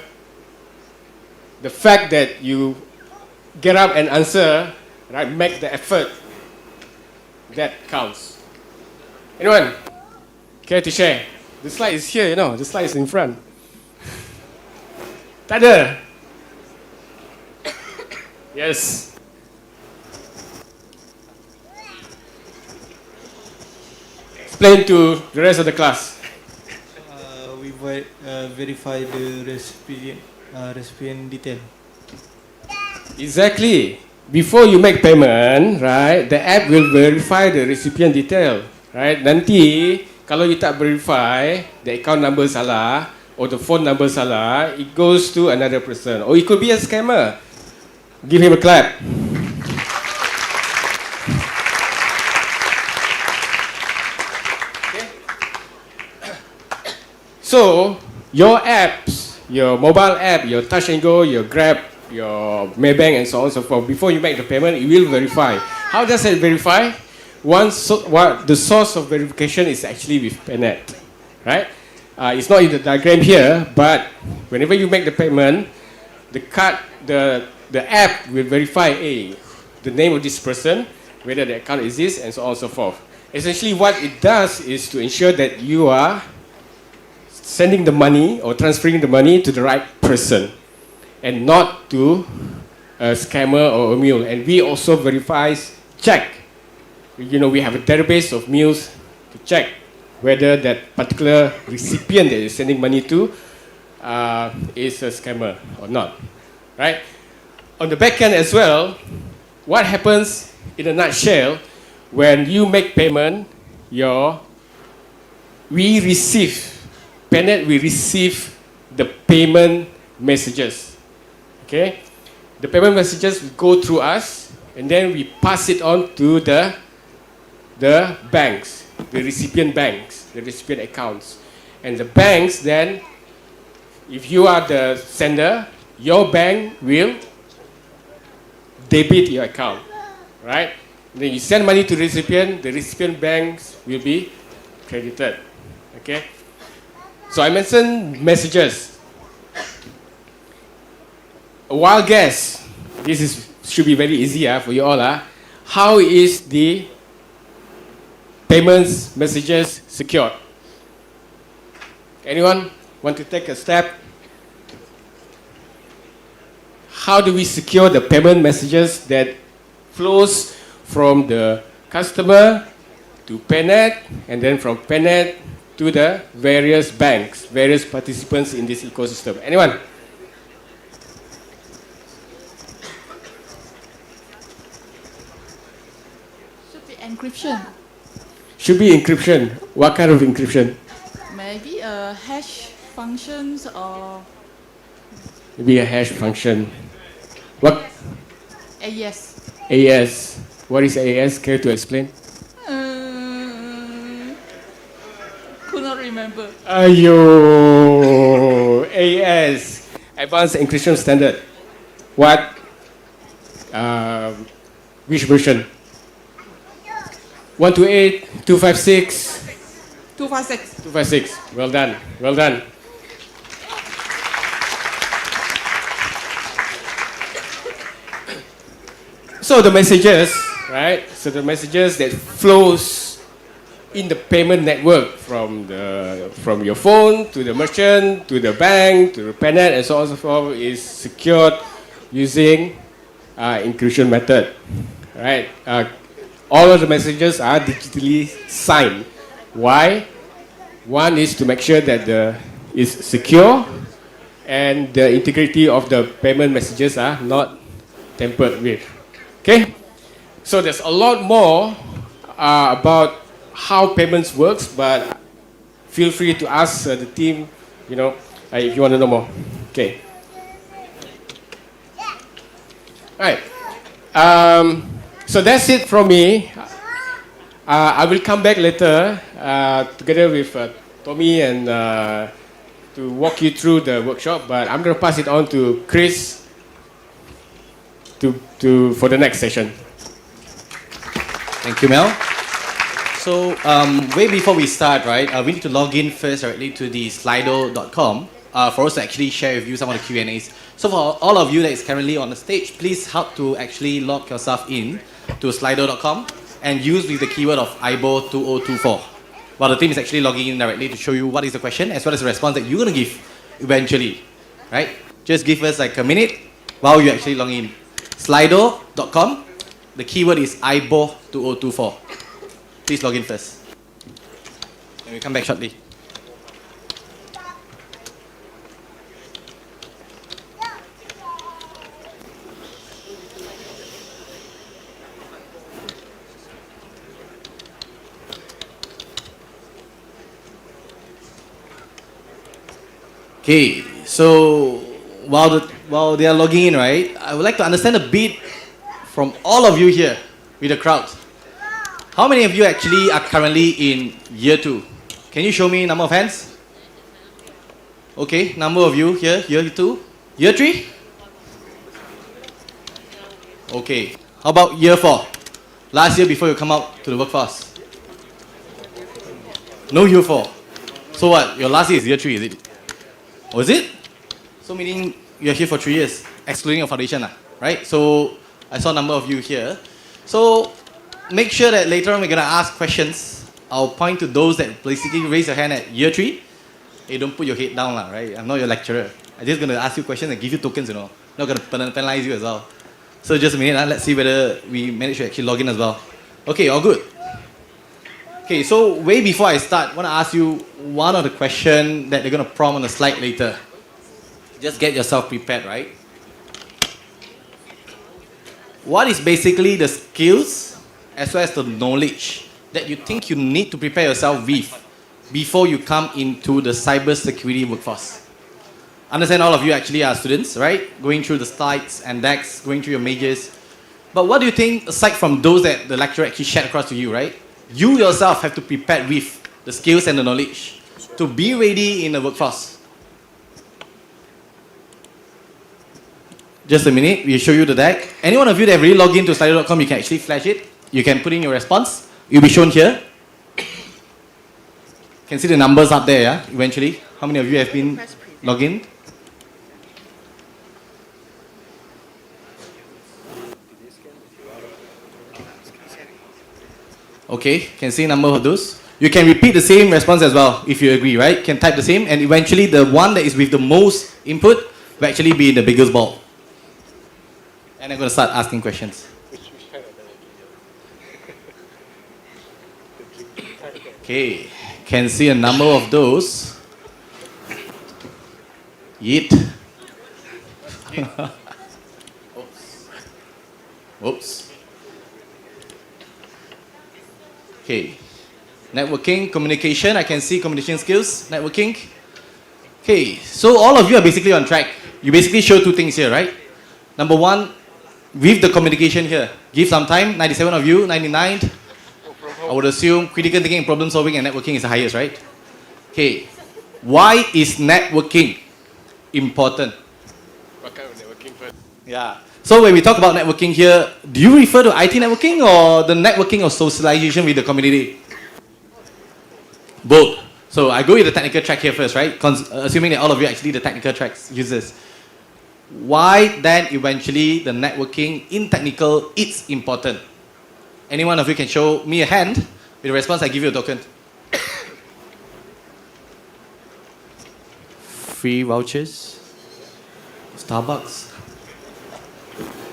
the fact that you get up and answer, right, make the effort, that counts. Anyone care to share? The slide is here, the slide is in front. Tak ada? Yes. Explain to the rest of the class. We verify the recipient detail. Exactly. Before you make payment, right, the app will verify the recipient detail, right? Nanti kalau you tak verify, the account number salah or the phone number salah, it goes to another person, or it could be a scammer. Give him a clap. So, your apps, your mobile app, your Touch and Go, your Grab, your Maybank, and so on and so forth, before you make the payment, it will verify. How does it verify? The source of verification is actually with PayNet, right? It's not in the diagram here, but whenever you make the payment, the app will verify the name of this person, whether the account exists, and so on and so forth. Essentially, what it does is to ensure that you are sending the money or transferring the money to the right person and not to a scammer or a mule. And we also check. We have a database of mules to check whether that particular recipient that you're sending money to is a scammer or not, right? On the back end as well, what happens in a nutshell, when you make payment, PayNet will receive the payment messages, okay? The payment messages will go through us, and then we pass it on to the banks, the recipient banks, the recipient accounts. And the banks then, if you are the sender, your bank will debit your account, right? Then you send money to the recipient banks will be credited, okay? So I mentioned messages. A wild guess, should be very easy for you all. How is the payments messages secured? Anyone want to take a step? How do we secure the payment messages that flows from the customer to PayNet, and then from PayNet to the various banks, various participants in this ecosystem? Anyone? Should be encryption. Should be encryption. What kind of encryption? Maybe a hash functions or Maybe a hash function. What? yes. AES. What is AES? Care to explain? Could not remember. Ayo, AES, Advanced Encryption Standard. What? Which version? 128, 256. 256. 256. Well done. Well done. So the messages, right? So the messages that flows in the payment network from your phone to the merchant to the bank to the PayNet and so on and so forth is secured using encryption method, right? All of the messages are digitally signed. Why? One is to make sure that is secure and the integrity of the payment messages are not tampered with. Okay, so there's a lot more about how payments works, but feel free to ask the team, if you want to know more. Okay. All right. So that's it from me. I will come back later together with Tommy and to walk you through the workshop, but I'm going to pass it on to Chris for the next session. Thank you, Mel. So, way before we start, right, we need to log in first directly to the slido.com for us to actually share with you some of the Q&As. So for all of you that is currently on the stage, please help to actually log yourself in to slido.com and use with the keyword of IBOH 2024. While the team is actually logging in directly to show you what is the question as well as the response that you're going to give eventually, right? Just give us like a minute while you're actually logging in. Slido.com, the keyword is IBOH 2024. Please log in first. And we'll come back shortly. Okay, so while they are logging in, right, I would like to understand a bit from all of you here with the crowd. How many of you actually are currently in year 2? Can you show me number of hands? Okay, number of you here, year 2. Year 3? Okay, how about year 4? Last year before you come out to the workforce? No year 4. So what, your last year is year 3, is it? Was it? So meaning you're here for 3 years, excluding your foundation, right? So I saw a number of you here. So make sure that later on we're going to ask questions. I'll point to those that basically raise your hand at year 3. Hey, don't put your head down, right? I'm not your lecturer. I'm just going to ask you questions and give you tokens, Not going to penalize you as well. So just a minute, let's see whether we manage to actually log in as well. Okay, all good. Okay, so way before I start, I want to ask you one of the questions that they're going to prompt on the slide later. Just get yourself prepared, right? What is basically the skills as well as the knowledge that you think you need to prepare yourself with before you come into the cybersecurity workforce? Understand all of you actually are students, right? Going through the slides and decks, going through your majors. But what do you think, aside from those that the lecturer actually shared across to you, right? You yourself have to prepare with the skills and the knowledge to be ready in the workforce. Just a minute, we'll show you the deck. Any one of you that have already logged into slido.com, you can actually flash it. You can put in your response. It will be shown here. You can see the numbers up there, yeah, eventually. How many of you have been logged in? Okay, can see number of those. You can repeat the same response as well if you agree, right? You can type the same, and eventually the one that is with the most input will actually be the biggest ball. And I'm going to start asking questions. Okay, can see a number of those. Yeet. Oops. Okay. Networking, communication. I can see communication skills, networking. Okay, so all of you are basically on track. You basically show two things here, right? Number one, with the communication here, give some time. 97 of you, 99. I would assume critical thinking, problem solving, and networking is the highest, right? Okay, why is networking important? What kind of networking first? Yeah. So when we talk about networking here, do you refer to IT networking or the networking of socialization with the community? Both. So I go with the technical track here first, right? Assuming that all of you are actually the technical tracks users. Why then eventually the networking in technical is important? Any one of you can show me a hand. With a response, I give you a token. Free vouchers. Starbucks.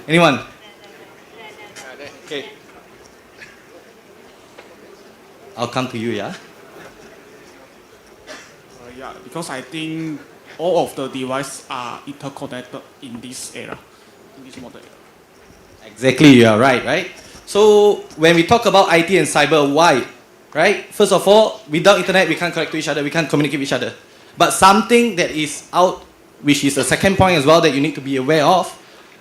Anyone? Okay. I'll come to you, yeah? Yeah, because I think all of the devices are interconnected in this era, in this model era. Exactly, you are right? So when we talk about IT and cyber, why? Right? First of all, without internet, we can't connect to each other, we can't communicate with each other. But something that is out, which is the second point as well that you need to be aware of,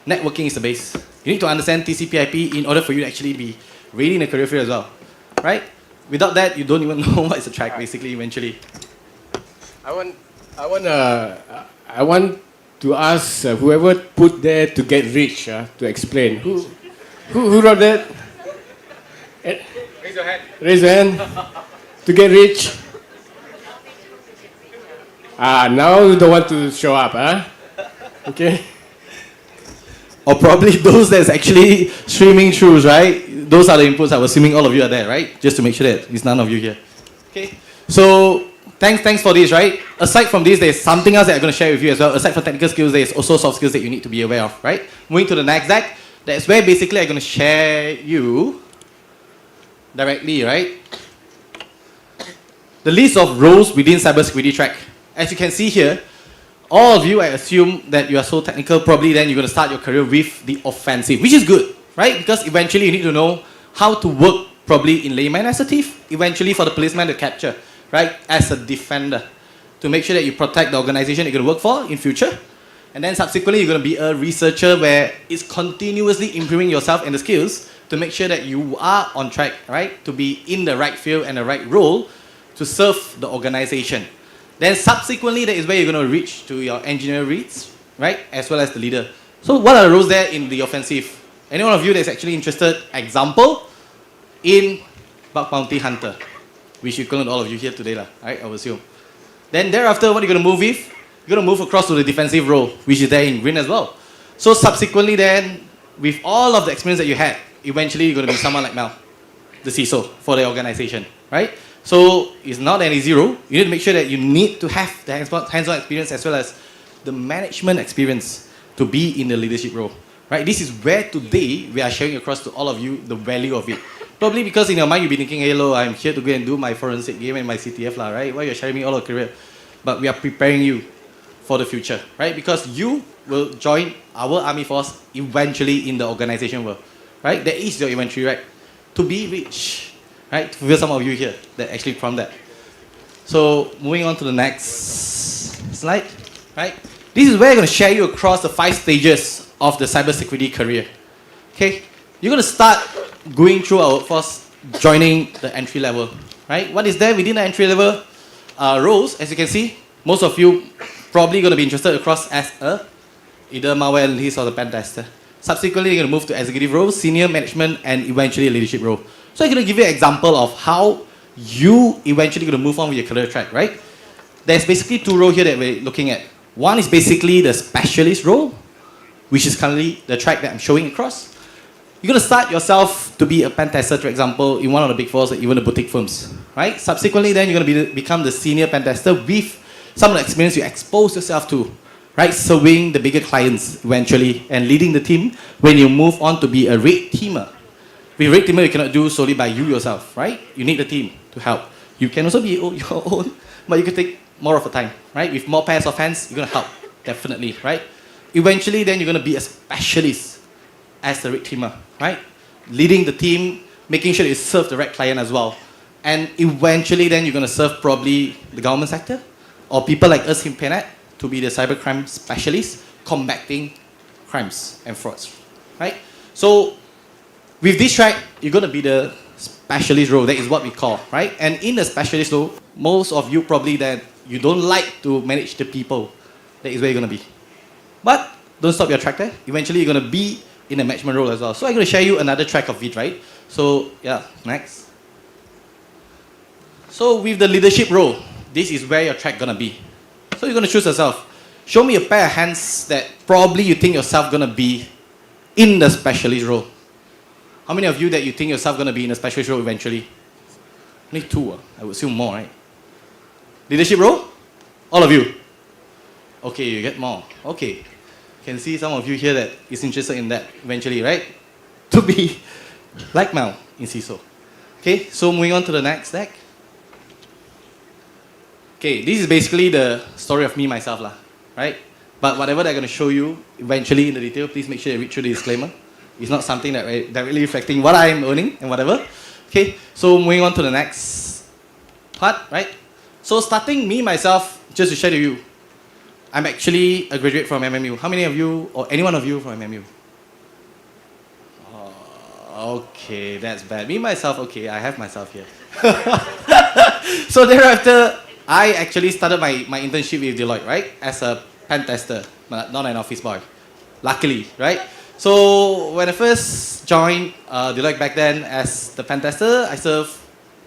networking is the base. You need to understand TCP/IP in order for you to actually be ready in a career field as well. Right? Without that, you don't even know what is a track basically eventually. I want to ask whoever put there to get rich to explain. Who wrote that? Raise your hand. Raise your hand. To get rich. Now you don't want to show up, huh? Okay. Or probably those that's actually streaming through, right? Those are the inputs. I was assuming all of you are there, right? Just to make sure that it's none of you here. Okay. So thanks for this, right? Aside from this, there's something else that I'm going to share with you as well. Aside from technical skills, there's also soft skills that you need to be aware of, right? Moving to the next deck, that's where basically I'm going to share you directly, right? The list of roles within cybersecurity track. As you can see here, all of you, I assume that you are so technical, probably then you're going to start your career with the offensive, which is good, right? Because eventually you need to know how to work probably in layman as a thief, eventually for the policeman to capture, right? As a defender, to make sure that you protect the organization you're going to work for in future. And then subsequently, you're going to be a researcher where it's continuously improving yourself and the skills to make sure that you are on track, right? To be in the right field and the right role to serve the organization. Then subsequently, that is where you're going to reach to your engineer reads, right? As well as the leader. So what are the roles there in the offensive? Any one of you that's actually interested, example, in bug bounty hunter, which equivalent all of you here today, right? I would assume. Then thereafter, what are you going to move with? You're going to move across to the defensive role, which is there in green as well. So subsequently then, with all of the experience that you had, eventually you're going to be someone like Mel, the CISO for the organization, right? So it's not an easy role. You need to make sure that you need to have the hands-on experience as well as the management experience to be in the leadership role, right? This is where today we are sharing across to all of you the value of it. Probably because in your mind you'll be thinking, hello, I'm here to go and do my forensic game and my CTF, right? Why you're sharing me all your career? But we are preparing you for the future, right? Because you will join our army force eventually in the organization world, right? That is your eventually, right? To be rich, right? To fulfill some of you here that actually from that. So moving on to the next slide, right? This is where I'm going to share you across the 5 stages of the cybersecurity career. Okay, you're going to start going through our workforce, joining the entry level, right? What is there within the entry level roles? As you can see, most of you probably going to be interested across as a either malware analyst or the pen tester. Subsequently, you're going to move to executive role, senior management, and eventually a leadership role. So I'm going to give you an example of how you eventually going to move on with your career track, right? There's basically two roles here that we're looking at. One is basically the specialist role, which is currently the track that I'm showing across. You're going to start yourself to be a pen tester, for example, in one of the big fours or even the boutique firms, right? Subsequently, then you're going to become the senior pen tester with some of the experience you expose yourself to, right? Serving the bigger clients eventually and leading the team when you move on to be a red teamer. With red teamer, you cannot do solely by you yourself, right? You need the team to help. You can also be your own, but you can take more of the time, right? With more pairs of hands, you're going to help, definitely, right? Eventually, then you're going to be a specialist as the red teamer, right? Leading the team, making sure you serve the right client as well. And eventually, then you're going to serve probably the government sector or people like us in PNET to be the cybercrime specialist combating crimes and frauds, right? So with this track, you're going to be the specialist role. That is what we call, right? And in the specialist role, most of you probably that you don't like to manage the people. That is where you're going to be. But don't stop your track there. Eventually, you're going to be in a management role as well. So I'm going to share you another track of it, right? So yeah, next. So with the leadership role, this is where your track going to be. So you're going to choose yourself. Show me a pair of hands that probably you think yourself going to be in the specialist role. How many of you that you think yourself going to be in a specialist role eventually? Only two, I would assume more, right? Leadership role? All of you? Okay, you get more. Okay. Can see some of you here that is interested in that eventually, right? To be like Mel in CISO. Okay, so moving on to the next deck. Okay, this is basically the story of me, myself, right? But whatever they're going to show you eventually in the detail, please make sure you read through the disclaimer. It's not something that directly reflecting what I'm earning and whatever. Okay, so moving on to the next part, right? So starting me, myself, just to share with you, I'm actually a graduate from MMU. How many of you, or any one of you from MMU? Oh, okay, that's bad. Me, myself, okay, I have myself here. So thereafter, I actually started my internship with Deloitte, right? As a pen tester, not an office boy. Luckily, right? So when I first joined Deloitte back then as the pen tester, I served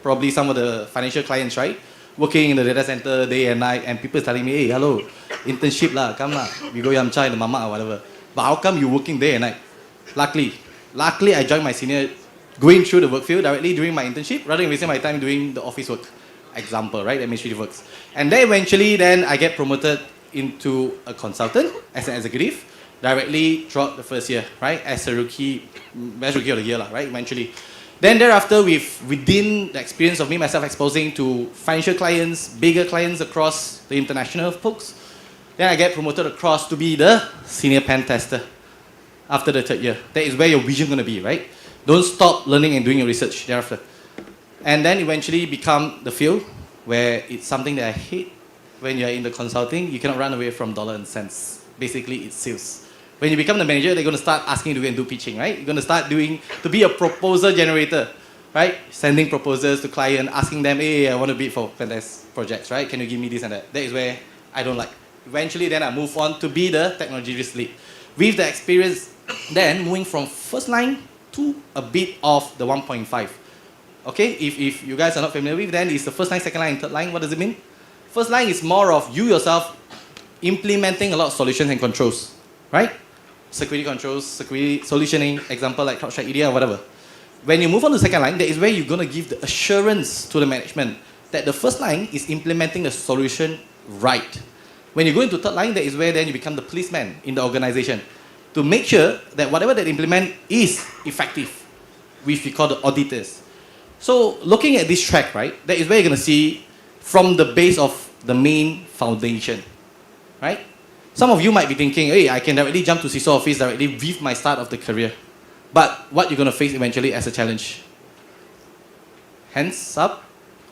probably some of the financial clients, right? Working in the data center day and night, and people telling me, hey, hello, internship lah, come lah, we go yam chai in the mama or whatever. But how come you working day and night? Luckily, I joined my senior going through the work field directly during my internship, rather than wasting my time doing the office work. Example, right? Administrative works. And then eventually, then I get promoted into a consultant as an executive directly throughout the first year, right? As a rookie, best rookie of the year, right? Eventually. Then thereafter, within the experience of me, myself exposing to financial clients, bigger clients across the international folks, then I get promoted across to be the senior pen tester after the third year. That is where your vision going to be, right? Don't stop learning and doing your research thereafter. And then eventually become the field where it's something that I hate. When you're in the consulting, you cannot run away from dollar and cents. Basically, it's sales. When you become the manager, they're going to start asking you to go and do pitching, right? You're going to start to be a proposal generator, right? Sending proposals to client, asking them, hey, I want to bid for fantastic projects, right? Can you give me this and that? That is where I don't like. Eventually, then I move on to be the technology risk lead. With the experience, then moving from first line to a bit of the 1.5. Okay, if you guys are not familiar with, then it's the first line, second line, and third line. What does it mean? First line is more of you yourself implementing a lot of solutions and controls, right? Security controls, security solutioning, example like CrowdStrike EDR or whatever. When you move on to the second line, that is where you're going to give the assurance to the management that the first line is implementing the solution right. When you go into third line, that is where then you become the policeman in the organization to make sure that whatever they implement is effective, which we call the auditors. So looking at this track, right, that is where you're going to see from the base of the main foundation, right? Some of you might be thinking, hey, I can directly jump to CISO office directly with my start of the career. But what you're going to face eventually as a challenge? Hands up.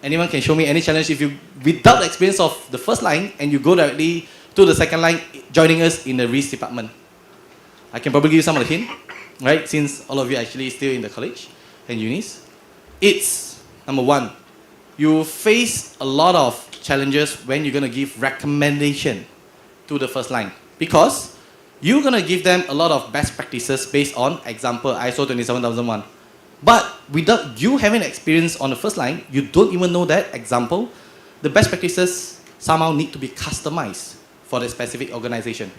Anyone can show me any challenge if you, without the experience of the first line, and you go directly to the second line, joining us in the risk department. I can probably give you some of the hint, right? Since all of you are actually still in the college and unis. It's, number one, you face a lot of challenges when you're going to give recommendation to the first line. Because You're going to give them a lot of best practices based on, example, ISO 27001. But without you having experience on the first line, you don't even know that, example, the best practices somehow need to be customized for the specific organization.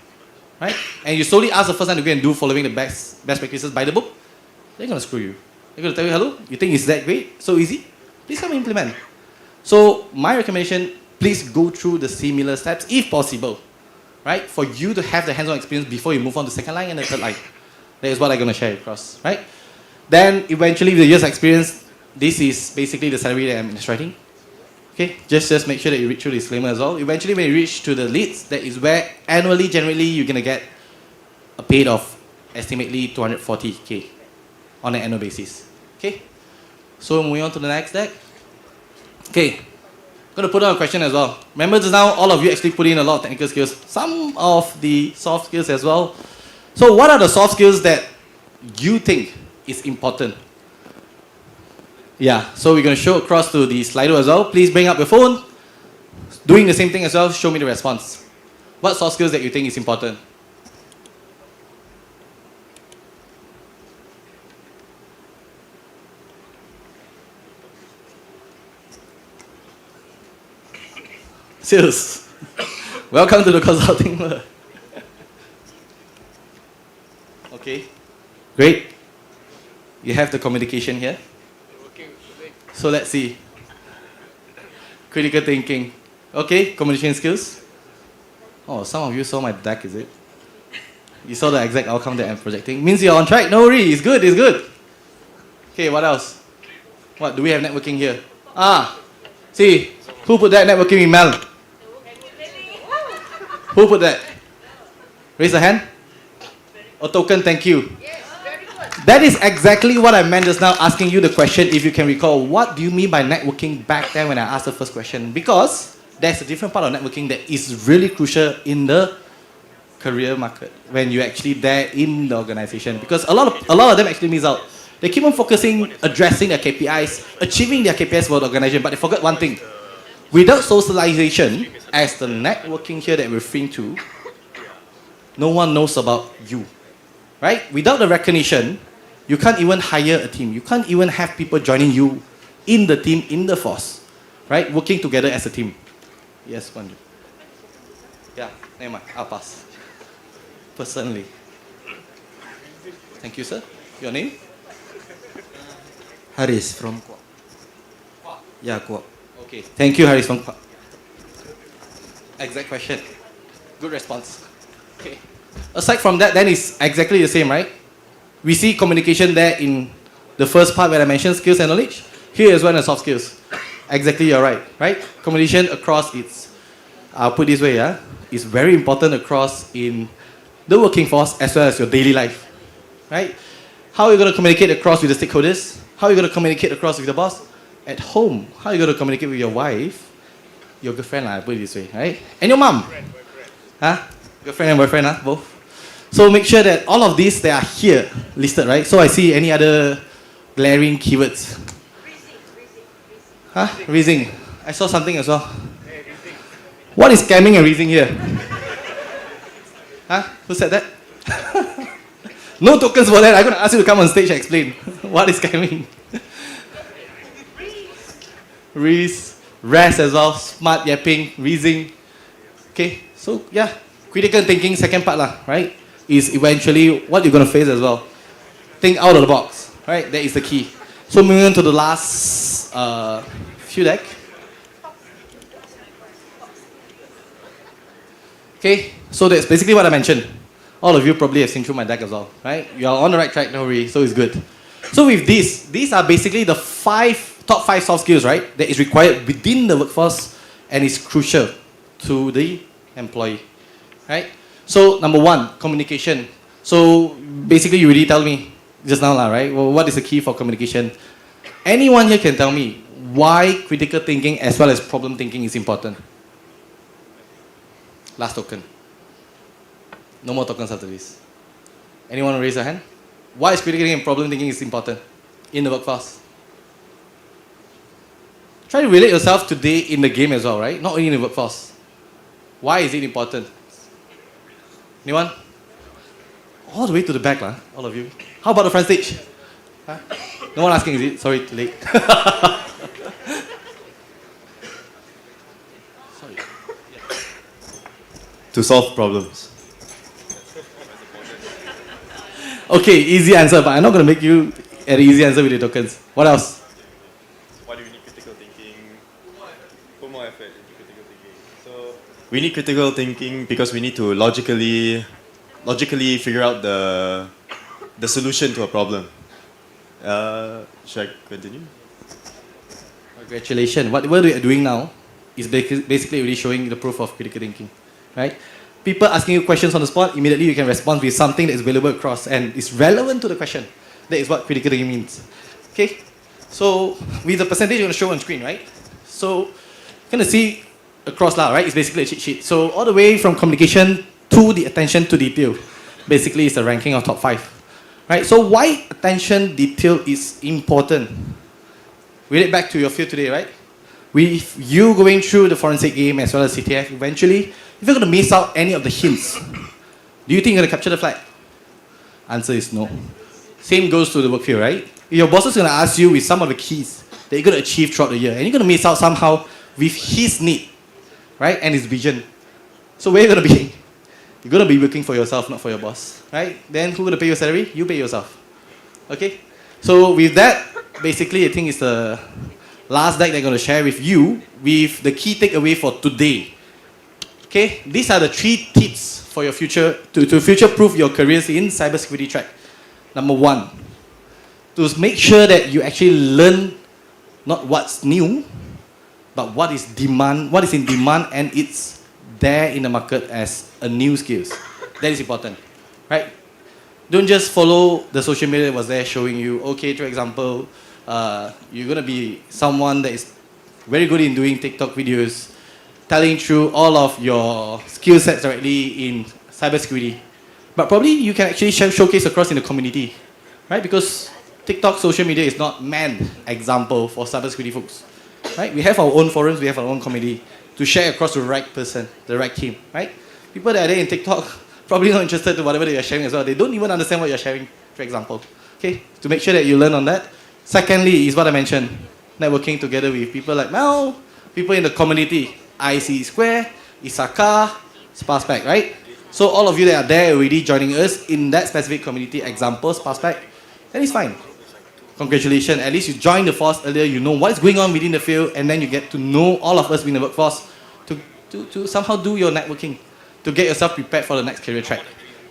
Right? And you slowly ask the first line to go and do following the best practices by the book, they're going to screw you. They're going to tell you, hello, you think it's that great? So easy? Please come implement. So my recommendation, please go through the similar steps if possible. Right? For you to have the hands-on experience before you move on to second line and the third line. That is what I'm going to share across. Right? Then eventually with the years experience, this is basically the salary that I'm illustrating. Okay? Just make sure that you read through the disclaimer as well. Eventually when you reach to the leads, that is where annually, generally, you're going to get a paid of estimately 240K on an annual basis. Okay? So moving on to the next deck. Okay. I'm going to put on a question as well. Remember just now, all of you actually put in a lot of technical skills, some of the soft skills as well. So what are the soft skills that you think is important? Yeah, so we're going to show across to the Slido as well. Please bring up your phone. Doing the same thing as well, show me the response. What soft skills that you think is important? Sales. Welcome to the consulting world. Okay, great. You have the communication here. So let's see. Critical thinking. Okay, communication skills. Oh, some of you saw my deck, is it? You saw the exact outcome that I'm projecting. Means you're on track. No worries, it's good, it's good. Okay, what else? What, do we have networking here? See, who put that networking email? Who put that? Raise a hand. A token, thank you. That is exactly what I meant just now, asking you the question, if you can recall, what do you mean by networking back then when I asked the first question? Because there's a different part of networking that is really crucial in the career market, when you're actually there in the organization. Because a lot of them actually miss out. They keep on focusing, addressing their KPIs, achieving their KPIs for the organization, but they forgot one thing. Without socialization, as the networking here that we're referring to, no one knows about you. Right? Without the recognition, you can't even hire a team. You can't even have people joining you in the team, in the force. Right? Working together as a team. Yes, Manju. Yeah, never mind. I'll pass. Personally. Thank you, sir. Your name? Haris from Kuak. Yeah, Kuak. Okay. Thank you, Haris from Kuak. Exact question. Good response. Okay. Aside from that, then it's exactly the same, right? We see communication there in the first part where I mentioned skills and knowledge. Here as well as soft skills. Exactly, you're right, right? Communication across its, I'll put this way, yeah, is very important across in the working force as well as your daily life, right? How are you going to communicate across with the stakeholders? How are you going to communicate across with the boss? At home, how are you going to communicate with your wife? Your girlfriend, I put it this way, right? And your mom. Huh? Girlfriend and boyfriend, both. So make sure that all of these, they are here listed, right? So I see any other glaring keywords. Huh? Raising. I saw something as well. What is scamming and raising here? Huh? Who said that? No tokens for that. I'm going to ask you to come on stage and explain. What is scamming? Reese, rest as well, smart yapping, raising. Okay, so yeah, critical thinking, second part lah, right? Is eventually what you're going to face as well. Think out of the box, right? That is the key. So moving on to the last few deck. Okay, so that's basically what I mentioned. All of you probably have seen through my deck as well, right? You are on the right track, don't worry, so it's good. So with these are basically the top 5 soft skills, right? That is required within the workforce and is crucial to the employee, right? So number 1, communication. So basically you already tell me just now, right? Well, what is the key for communication? Anyone here can tell me why critical thinking as well as problem thinking is important? Last token. No more tokens after this. Anyone raise their hand? Why is critical thinking and problem thinking is important in the workforce? Try to relate yourself today in the game as well, right? Not only in the workforce. Why is it important? Anyone? All the way to the back, all of you. How about the front stage? Huh? No one asking, is it? Sorry, too late. Sorry. To solve problems. Okay, easy answer, but I'm not going to make you an easy answer with the tokens. What else? Why do we need critical thinking? Put more effort into critical thinking. So we need critical thinking because we need to logically figure out the solution to a problem. Should I continue? Congratulations. What we are doing now is basically really showing the proof of critical thinking, right? People asking you questions on the spot, immediately you can respond with something that is available across and is relevant to the question. That is what critical thinking means. Okay? So with the percentage you're going to show on screen, right? So you're going to see across now, right? It's basically a cheat sheet. So all the way from communication to the attention to detail, basically it's a ranking of top 5. Right? So why attention detail is important? Relate back to your field today, right? With you going through the forensic game as well as CTF, eventually, if you're going to miss out any of the hints, do you think you're going to capture the flag? Answer is no. Same goes to the work field, right? Your boss is going to ask you with some of the keys that you're going to achieve throughout the year, and you're going to miss out somehow with his need, right? And his vision. So where are you going to be? You're going to be working for yourself, not for your boss, right? Then who's going to pay your salary? You pay yourself. Okay? So with that, basically I think it's the last deck they're going to share with you with the key takeaway for today. Okay? These are the 3 tips for your future, to future-proof your careers in cybersecurity track. Number 1, to make sure that you actually learn not what's new, but what is in demand and it's there in the market as a new skills. That is important, right? Don't just follow the social media that was there showing you, okay, for example, you're going to be someone that is very good in doing TikTok videos, telling through all of your skill sets directly in cybersecurity. But probably you can actually showcase across in the community, right? Because TikTok social media is not meant example for cybersecurity folks, right? We have our own forums, we have our own community to share across the right person, the right team, right? People that are there in TikTok probably not interested in whatever they are sharing as well. They don't even understand what you're sharing, for example. Okay, to make sure that you learn on that. Secondly, is what I mentioned, networking together with people like Mel, people in the community, IC Square, Isaka, Sparspec, right? So all of you that are there already joining us in that specific community example, Sparspec, that is fine. Congratulations, at least you joined the force earlier, you know what's going on within the field, and then you get to know all of us in the workforce to somehow do your networking, to get yourself prepared for the next career track.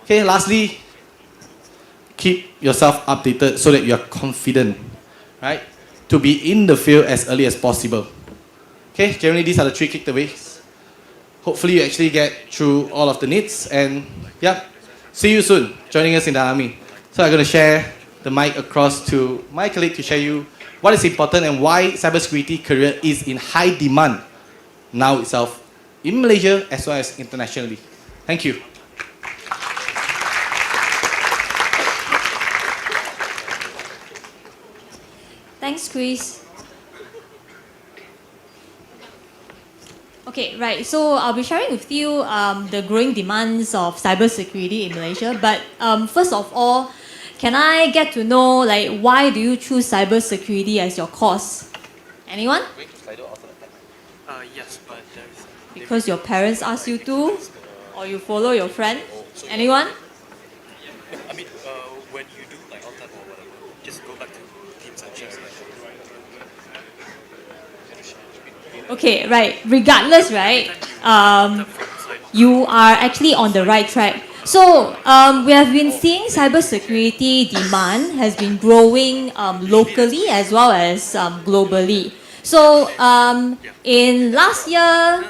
Okay, lastly, keep yourself updated so that you are confident, right? To be in the field as early as possible. Okay, generally these are the 3 takeaways. Hopefully you actually get through all of the needs, and yeah, see you soon joining us in the army. So I'm going to share the mic across to my colleague to share you what is important and why cybersecurity career is in high demand now itself in Malaysia as well as internationally. Thank you. Thanks, Chris. Okay, right. So I'll be sharing with you the growing demands of cybersecurity in Malaysia. But first of all, can I get to know why do you choose cybersecurity as your course? Anyone? Yes, but there's... Because your parents ask you to, or you follow your friend? Anyone? I mean, when you do on tap or whatever, just go back to Teams and share. Okay, right. Regardless, right, you are actually on the right track. So we have been seeing cybersecurity demand has been growing locally as well as globally. So in last year,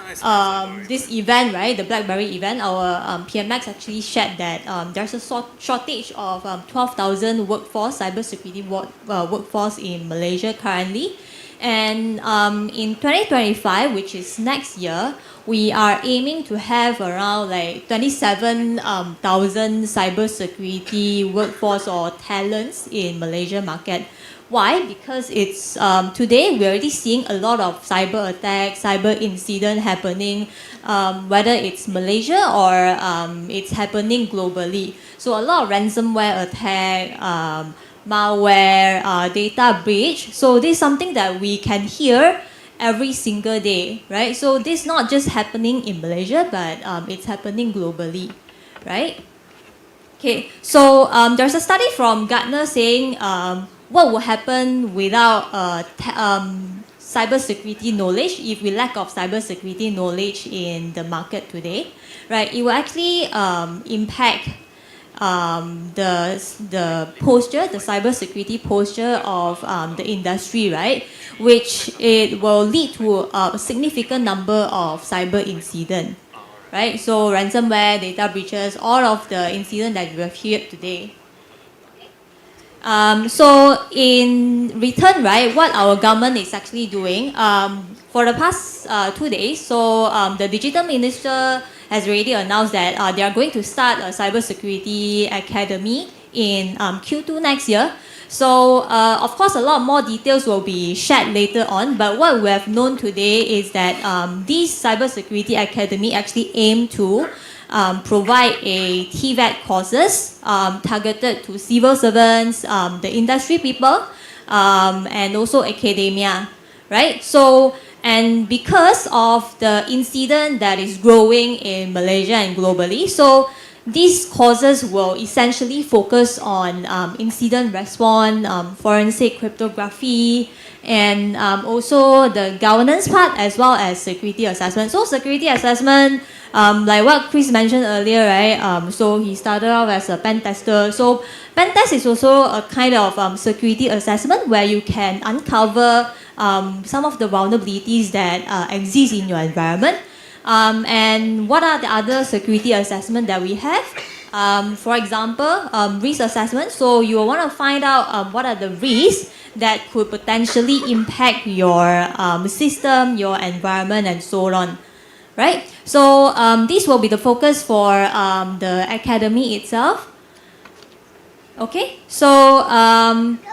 this event, right, the BlackBerry event, our PMX actually shared that there's a shortage of 12,000 workforce, cybersecurity workforce in Malaysia currently. And in 2025, which is next year, we are aiming to have around 27,000 cybersecurity workforce or talents in Malaysia market, Why? Because it's today we're already seeing a lot of cyber attacks, cyber incident happening, whether it's Malaysia or it's happening globally. So a lot of ransomware attack, malware, data breach. So this is something that we can hear every single day, right? So this is not just happening in Malaysia, but it's happening globally, right? Okay, so there's a study from Gartner saying what will happen without cybersecurity knowledge if we lack of cybersecurity knowledge in the market today, right? It will actually impact the posture, the cybersecurity posture of the industry, right? Which it will lead to a significant number of cyber incidents, right? So ransomware, data breaches, all of the incidents that we have heard today. So in return, right, what our government is actually doing for the past 2 days, so the digital minister has already announced that they are going to start a cybersecurity academy in Q2 next year. So of course, a lot more details will be shared later on. But what we have known today is that this cybersecurity academy actually aim to provide a TVET courses targeted to civil servants, the industry people, and also academia, right? So, and because of the incident that is growing in Malaysia and globally, so these courses will essentially focus on incident response, forensic cryptography, and also the governance part as well as security assessment. So security assessment, like what Chris mentioned earlier, right? So he started off as a pen tester. So pen test is also a kind of security assessment where you can uncover some of the vulnerabilities that exist in your environment. And what are the other security assessment that we have? For example, risk assessment. So you want to find out what are the risks that could potentially impact your system, your environment, and so on, right? So this will be the focus for the academy itself. Okay, so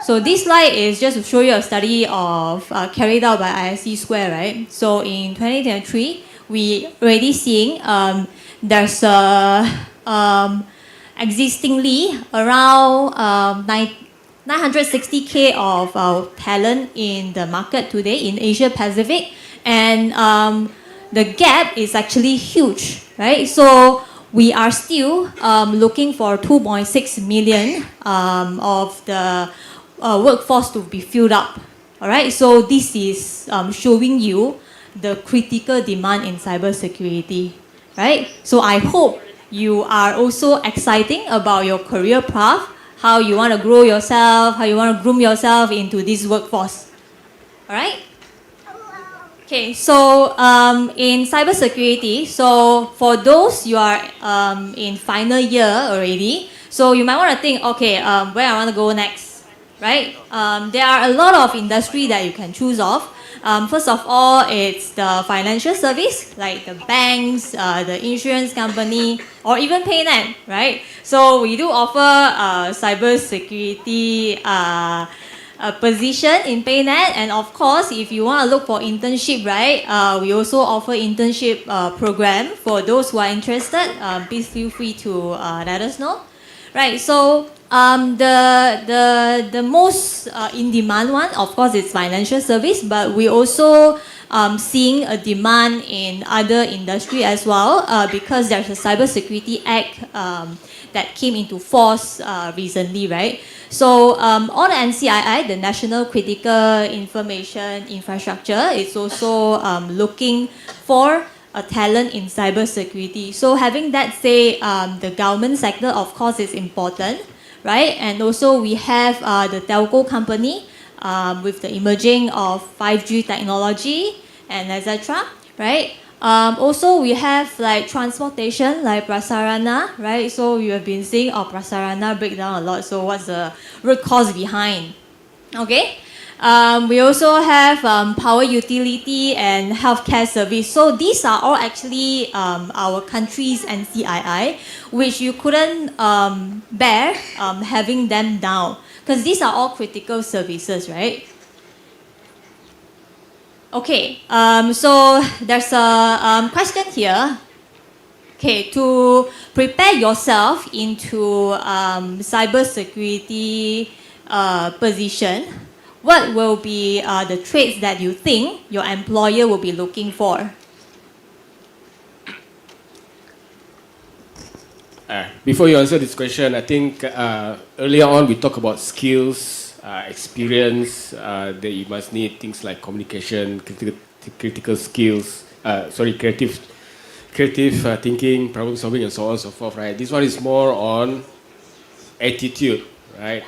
so this slide is just to show you a study of carried out by ISC Square, right? So in 2023, we already seeing there's existingly around 960K of talent in the market today in Asia Pacific, and the gap is actually huge, right? So we are still looking for 2.6 million of the workforce to be filled up. All right, so this is showing you the critical demand in cybersecurity, right? So I hope you are also exciting about your career path, how you want to grow yourself, how you want to groom yourself into this workforce. All right? Okay, so in cybersecurity, so for those you are in final year already, so you might want to think, okay, where I want to go next, right? There are a lot of industry that you can choose of. First of all, it's the financial service, like the banks, the insurance company, or even PayNet, right? So we do offer cybersecurity position in PayNet, and of course, if you want to look for internship, right, we also offer internship program for those who are interested. Please feel free to let us know, right? So the most in demand one, of course, is financial service, but we also seeing a demand in other industry as well because there's a Cybersecurity Act that came into force recently, right? So all the NCII, the National Critical Information Infrastructure, is also looking for a talent in cybersecurity. So having that say, the government sector, of course, is important, right? And also we have the telco company with the emerging of 5G technology and etc., right? Also, we have like transportation, like Prasarana, right? So you have been seeing Prasarana break down a lot. So what's the root cause behind? Okay. We also have power utility and healthcare service. So these are all actually our country's NCII, which you couldn't bear having them down, because these are all critical services, right? Okay, so there's a question here. Okay, to prepare yourself into cybersecurity position, what will be the traits that you think your employer will be looking for? Before you answer this question, I think earlier on we talked about skills, experience that you must need, things like communication, critical skills, creative thinking, problem solving, and so on and so forth, right? This one is more on attitude, right,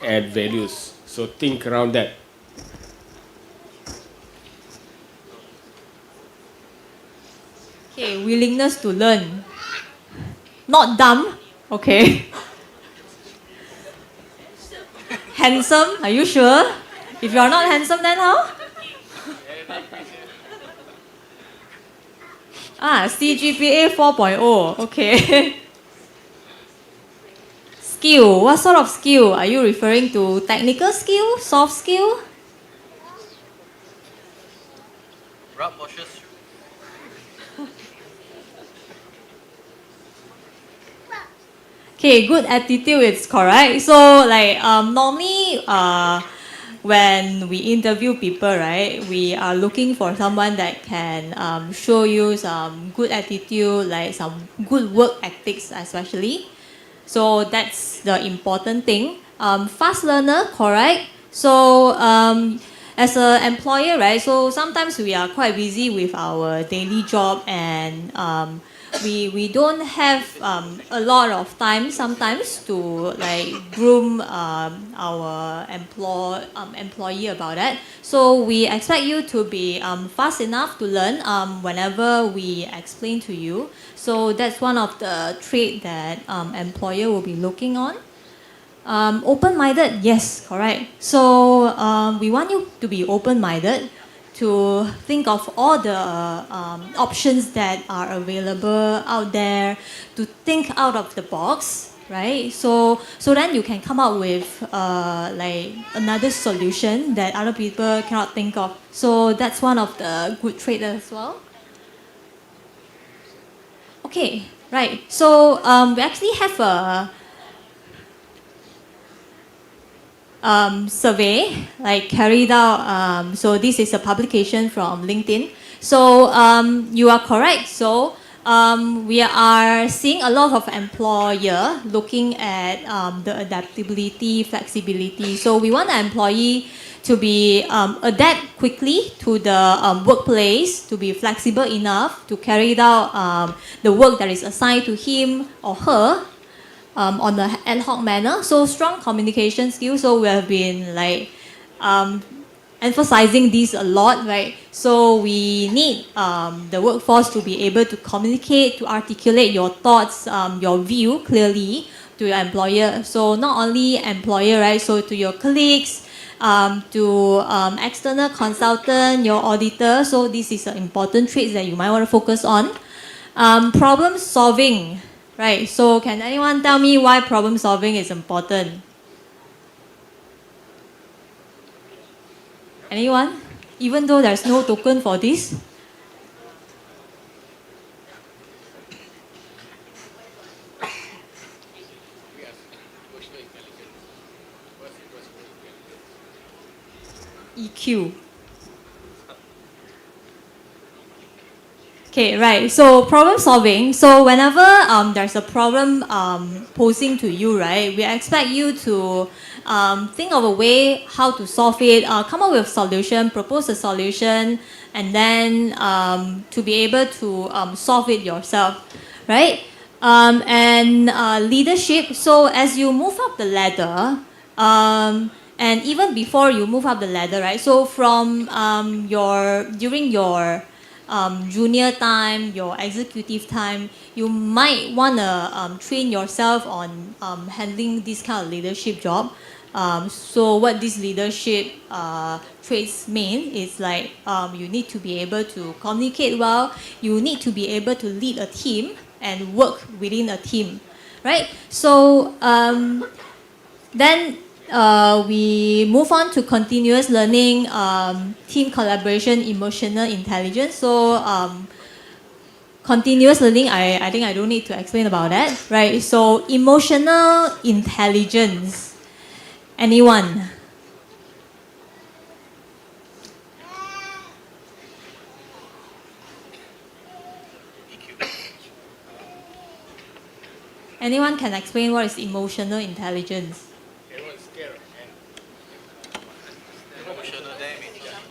and values. So think around that. Okay, willingness to learn. Not dumb, okay. Handsome, are you sure? If you're not handsome, then how? CGPA 4.0, okay. Skill, what sort of skill? Are you referring to technical skill, soft skill? Okay, good attitude is correct. So like normally when we interview people, right, we are looking for someone that can show you some good attitude, like some good work ethics especially. So that's the important thing. Fast learner, correct. So as an employer, right, so sometimes we are quite busy with our daily job, and we don't have a lot of time sometimes to like groom our employee about that. So we expect you to be fast enough to learn whenever we explain to you. So that's one of the traits that employer will be looking on. Open-minded, yes, correct. So we want you to be open-minded, to think of all the options that are available out there, to think out of the box, right? So then you can come up with like another solution that other people cannot think of. So that's one of the good traits as well. Okay, right. So we actually have a survey like carried out. So this is a publication from LinkedIn. So you are correct. So we are seeing a lot of employer looking at the adaptability, flexibility. So we want the employee to be adapt quickly to the workplace, to be flexible enough to carry out the work that is assigned to him or her on an ad hoc manner. So strong communication skills. So we have been like emphasizing this a lot, right? So we need the workforce to be able to communicate, to articulate your thoughts, your view clearly to your employer. So not only employer, right? So to your colleagues, to external consultant, your auditor. So this is an important trait that you might want to focus on. Problem solving. Right, so can anyone tell me why problem solving is important? Anyone? Even though there's no token for this? EQ. Okay, right. So problem solving. So whenever there's a problem posing to you, right, we expect you to think of a way how to solve it, come up with a solution, propose a solution, and then to be able to solve it yourself, right? And leadership. So as you move up the ladder, and even before you move up the ladder, right? So from during your junior time, your executive time, you might want to train yourself on handling this kind of leadership job. So what these leadership traits mean is like you need to be able to communicate well, you need to be able to lead a team and work within a team, right? So then we move on to continuous learning, team collaboration, emotional intelligence. So continuous learning, I think I don't need to explain about that, right? So emotional intelligence. Anyone? Anyone can explain what is emotional intelligence?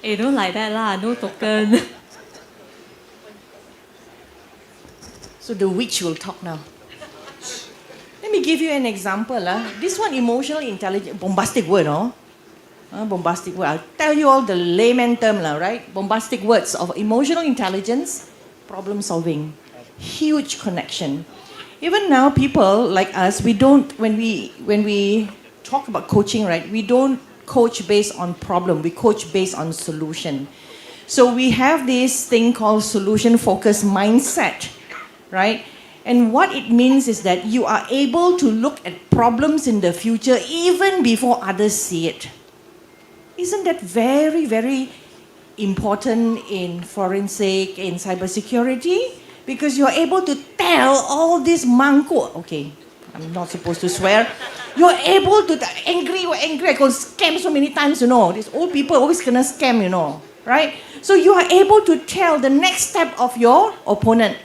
Don't like that lah, no token. So the witch will talk now. Let me give you an example. This one, emotional intelligence, bombastic word, no? Bombastic word. I'll tell you all the layman term, right? Bombastic words of emotional intelligence, problem solving, huge connection. Even now, people like us, we don't, when we talk about coaching, right? We don't coach based on problem. We coach based on solution. So we have this thing called solution-focused mindset, right? And what it means is that you are able to look at problems in the future even before others see it. Isn't that very, very important in forensic, in cybersecurity? Because you're able to tell all this mangkuk. Okay, I'm not supposed to swear. You're able to, angry, I got scammed so many times, you know. These old people always gonna scam, you know, right? So you are able to tell the next step of your opponent.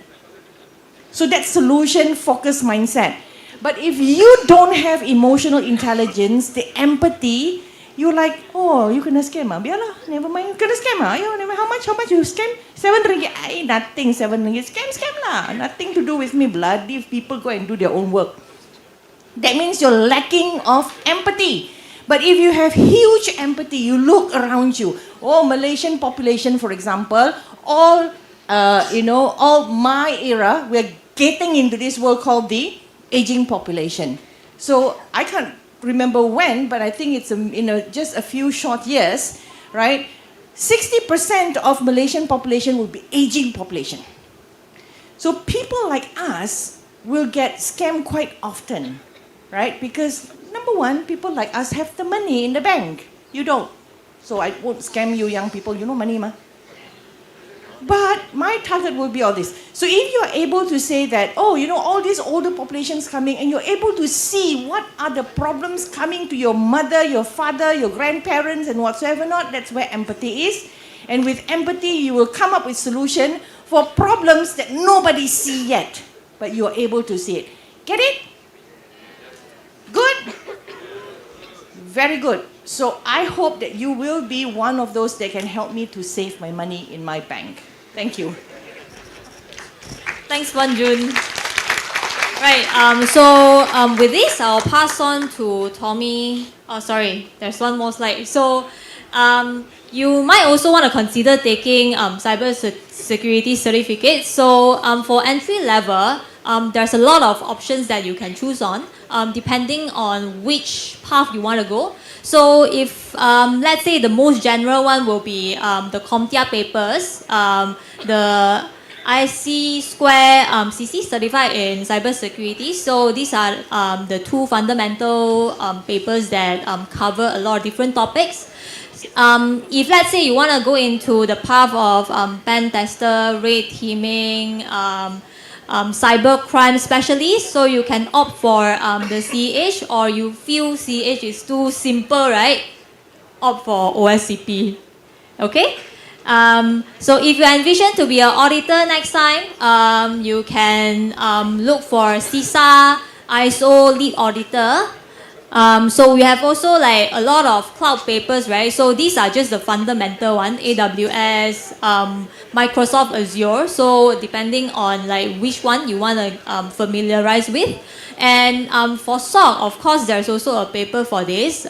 So that's solution-focused mindset. But if you don't have emotional intelligence, the empathy, you're like, oh, you kena scam, biarlah, never mind, you kena scam, how much you scam? 7 ringgit, nothing, 7 ringgit, scam lah, nothing to do with me, bloody people go and do their own work. That means you're lacking of empathy. But if you have huge empathy, you look around you. Oh, Malaysian population, for example, all my era, we're getting into this world called the aging population. So I can't remember when, but I think it's just a few short years, right? 60% of Malaysian population will be aging population. So people like us will get scammed quite often, right? Because number one, people like us have the money in the bank. You don't. So I won't scam you young people, you know money, ma. But my target will be all this. So if you're able to say that, oh, all these older populations coming, and you're able to see what are the problems coming to your mother, your father, your grandparents, and whatsoever not, that's where empathy is. And with empathy, you will come up with solution for problems that nobody see yet, but you're able to see it. Get it? Good? Very good. So I hope that you will be one of those that can help me to save my money in my bank. Thank you. Thanks, Wan Jun. Right, with this, I'll pass on to Tommy. Oh, sorry, there's one more slide. So you might also want to consider taking cyber security certificate. So for entry level, there's a lot of options that you can choose on, depending on which path you want to go. So if, let's say the most general one will be the CompTIA papers, the IC Square CC certified in cybersecurity. So these are the two fundamental papers that cover a lot of different topics. If let's say you want to go into the path of pen tester, red teaming, cyber crime specialist, so you can opt for the CH, or you feel CH is too simple, right? Opt for OSCP. Okay? So if you envision to be an auditor next time, you can look for CISA, ISO lead auditor. So we have also like a lot of cloud papers, right? So these are just the fundamental one, AWS, Microsoft Azure. So depending on like which one you want to familiarize with. And for SOC, of course, there's also a paper for this.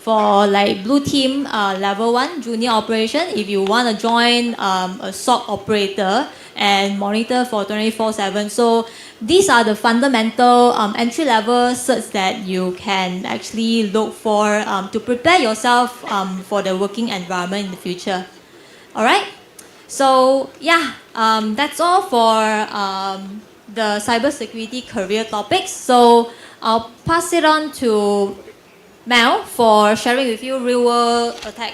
For like blue team level 1 junior operation, if you want to join a SOC operator, and monitor for 24/7. So these are the fundamental entry-level certs that you can actually look for to prepare yourself for the working environment in the future. All right. So yeah, that's all for the cybersecurity career topics. So I'll pass it on to Mel for sharing with you real-world attack.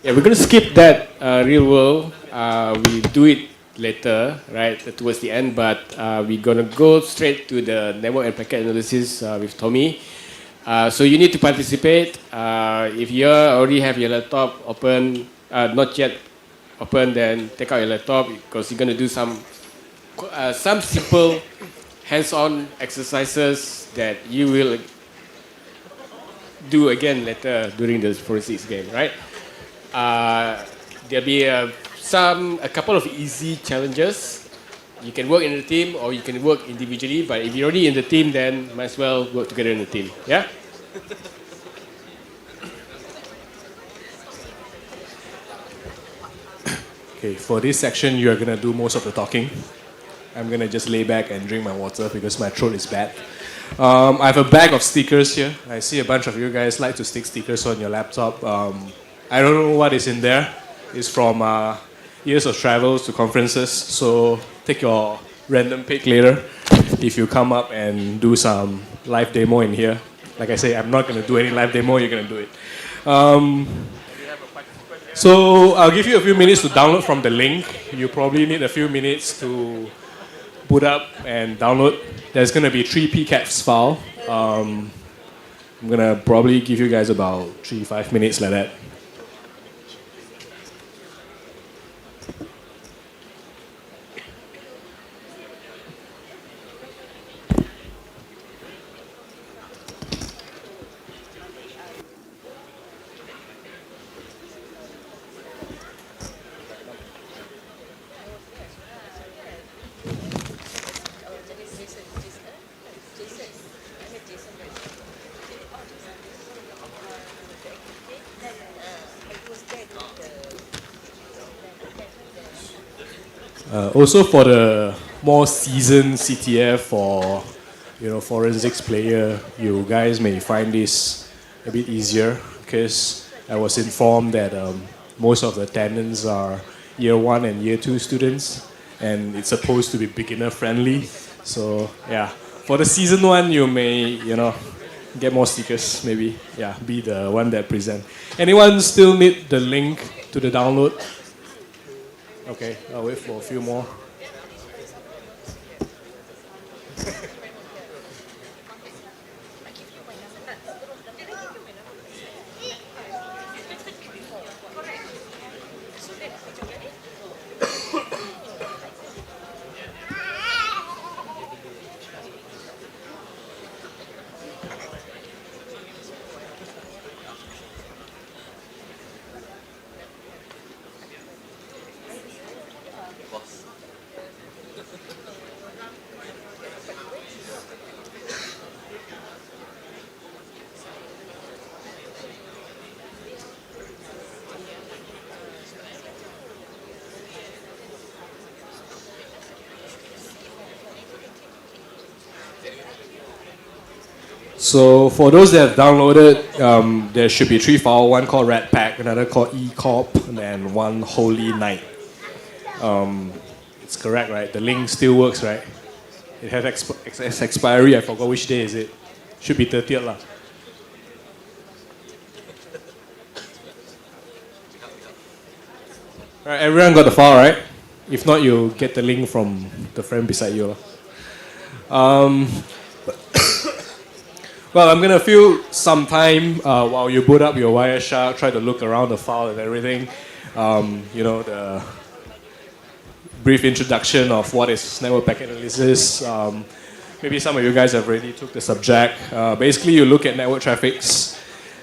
Yeah, we're going to skip that real world. We do it later, right, towards the end, but we're going to go straight to the network and packet analysis with Tommy. So you need to participate. If you already have your laptop open, not yet open, then take out your laptop because you're going to do some simple hands-on exercises that you will do again later during the forensics game, right? There'll be a couple of easy challenges. You can work in a team or you can work individually, but if you're already in the team, then might as well work together in the team, yeah? Okay, for this section, you are going to do most of the talking. I'm going to just lay back and drink my water because my throat is bad. I have a bag of stickers here. I see a bunch of you guys like to stick stickers on your laptop. I don't know what is in there. It's from years of travels to conferences, so take your random pick later if you come up and do some live demo in here. Like I say, I'm not going to do any live demo, you're going to do it. So I'll give you a few minutes to download from the link. You probably need a few minutes to boot up and download. There's going to be 3 PCAPs file. I'm going to probably give you guys about 3-5 minutes like that. Also for the more seasoned CTF or forensics player, you guys may find this a bit easier because I was informed that most of the tenants are year 1 and year 2 students and it's supposed to be beginner friendly. So yeah, for the season 1 you may get more stickers, maybe be the one that present. Anyone still need the link to the download? Okay, I'll wait for a few more. So for those that have downloaded, there should be 3 files, one called Red Pack, another called eCorp, and then one Holy Night. It's correct, right? The link still works, right? It has expiry, I forgot which day is it. Should be 30th lah. Alright, everyone got the file, right? If not, you'll get the link from the friend beside you. Well, I'm going to fill some time while you boot up your Wireshark, try to look around the file and everything. The brief introduction of what is network packet analysis. Maybe some of you guys have already took the subject. Basically, you look at network traffics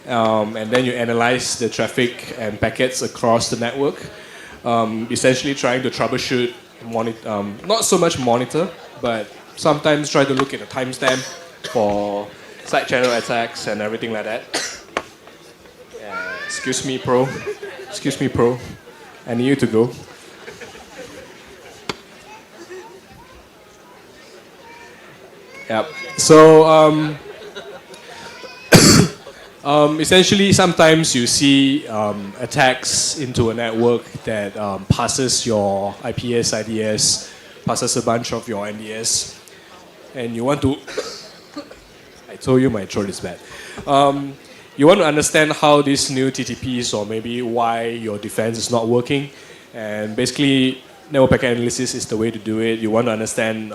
and then you analyze the traffic and packets across the network. Essentially trying to troubleshoot, not so much monitor, but sometimes try to look at the timestamp for side channel attacks and everything like that. Excuse me, pro. I need you to go. Yep. So essentially, sometimes you see attacks into a network that passes your IPS, IDS, passes a bunch of your NDS, and you want to. I told you my throat is bad. You want to understand how these new TTPs, or maybe why your defense is not working, and basically network packet analysis is the way to do it. You want to understand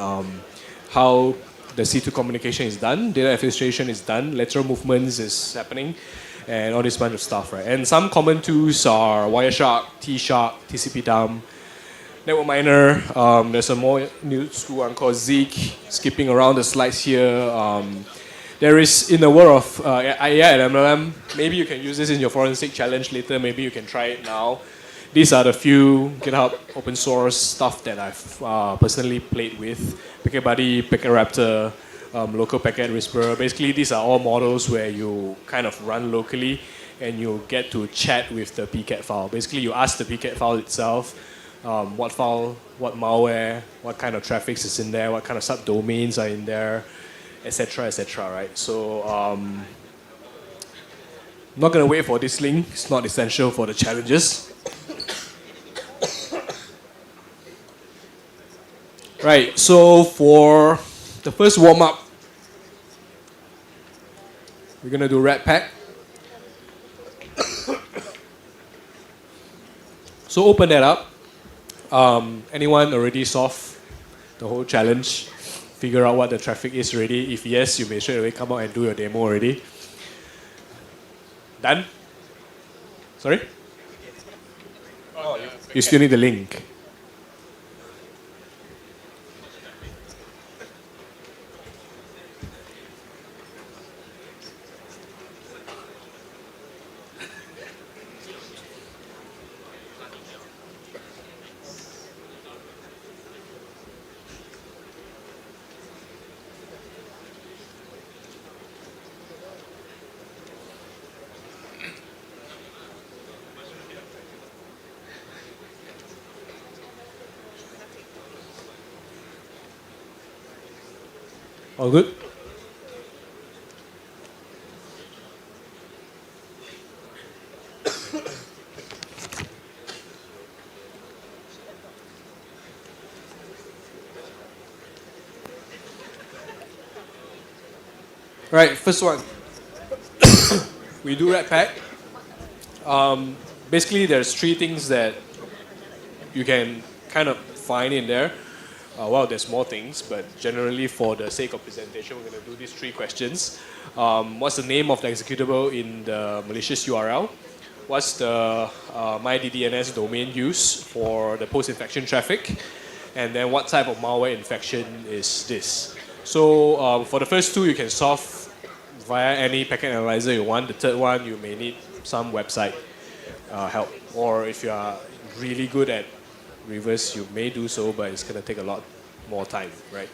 how the C2 communication is done, data administration is done, lateral movements is happening, and all this bunch of stuff, right? And some common tools are Wireshark, T-Shark, TCP dump, Network Miner. There's a more new school one called Zeek. Skipping around the slides here. There is, in the world of AI and MLM, maybe you can use this in your forensic challenge later, maybe you can try it now. These are the few GitHub open source stuff that I've personally played with. Packet Buddy, Packet Raptor, Local Packet Whisperer. Basically, these are all models where you kind of run locally and you get to chat with the PCAT file. Basically, you ask the PCAT file itself, what file, what malware, what kind of traffic is in there, what kind of subdomains are in there, etc., right? So, I'm not going to wait for this link. It's not essential for the challenges. Right, so for the first warm-up, we're going to do red pack. So open that up. Anyone already solved the whole challenge? Figure out what the traffic is already? If yes, you may straight away come out and do your demo already. Done? Sorry? You still need the link. All good? Right, first one. We do red pack. Basically, there's three things that you can kind of find in there. Well, there's more things, but generally for the sake of presentation, we're going to do these three questions. What's the name of the executable in the malicious URL? What's the MyDDNS domain use for the post-infection traffic? And then what type of malware infection is this? So for the first two, you can solve via any packet analyzer you want. The third one, you may need some website help. Or if you are really good at reverse, you may do so, but it's going to take a lot more time, right?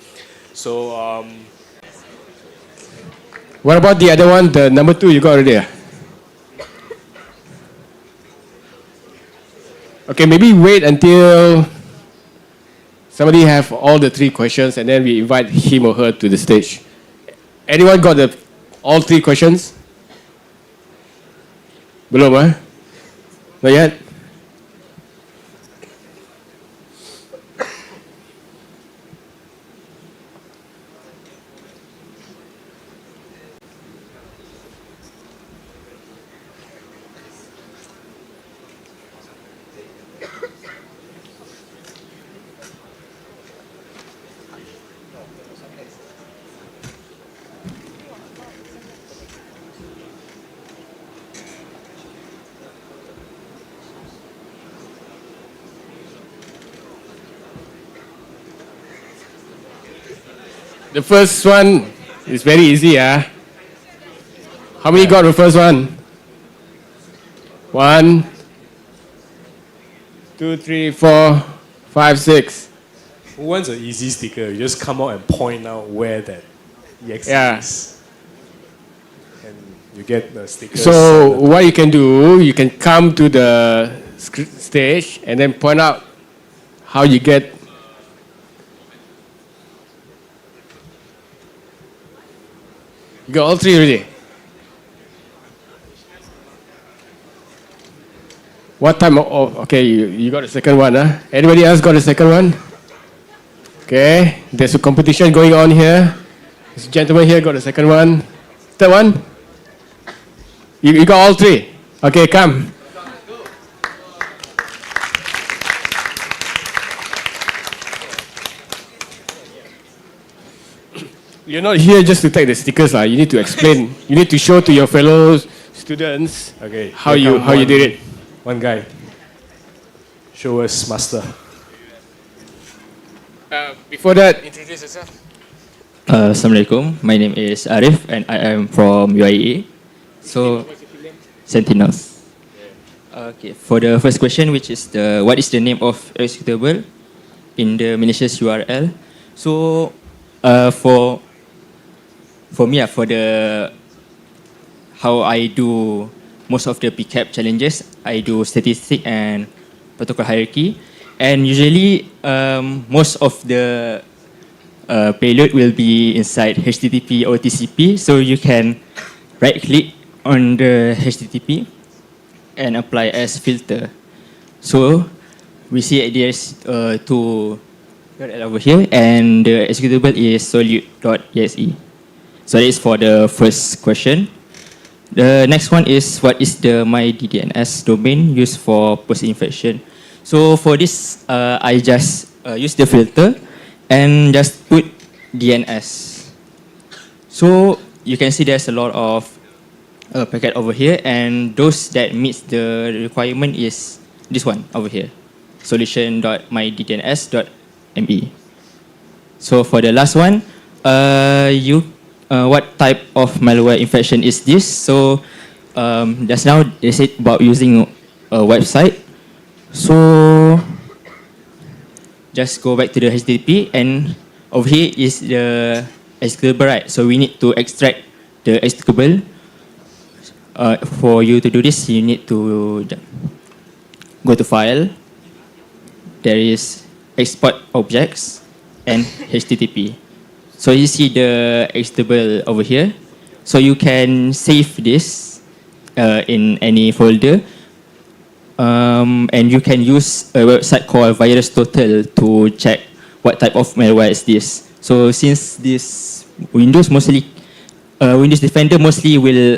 So, what about the other one, the number two you got already? Okay, maybe wait until somebody have all the three questions and then we invite him or her to the stage. Anyone got all three questions? Belum, eh? Not yet? The first one is very easy. How many got the first one? 1, 2, 3, 4, 5, 6. who wants an easy sticker? You just come out and point out where that EXE is. And you get the sticker. So what you can do, you can come to the stage and then point out how you get. You got all three already? What time? Okay, you got the second one, huh? Anybody else got the second one? Okay, there's a competition going on here. This gentleman here got the second one. Third one? You got all three? Okay, come. You're not here just to take the stickers, lah. You need to explain. You need to show to your fellow students how you did it. One guy. Show us, master. Before that, introduce yourself. Assalamualaikum. My name is Arif and I am from UIA. So, Sentinels. Okay, for the first question, which is what is the name of executable in the malicious URL? So, for me, for the how I do most of the PCAP challenges, I do statistic and protocol hierarchy, and usually most of the payload will be inside HTTP or TCP, so you can right-click on the HTTP and apply as filter. So we see there's two over here, and the executable is solute.exe. So that is for the first question. The next one is what is the myDDNS domain used for post-infection? So for this, I just use the filter and just put DNS. So you can see there's a lot of packet over here, and those that meets the requirement is this one over here, solution.myddns.me. So for the last one, what type of malware infection is this? So just now they said about using a website. So just go back to the HTTP, and over here is the executable, right? So we need to extract the executable. For you to do this, you need to go to File. There is Export Objects and HTTP. So you see the executable over here. So you can save this in any folder. And you can use a website called VirusTotal to check what type of malware is this. So since this Windows Defender mostly will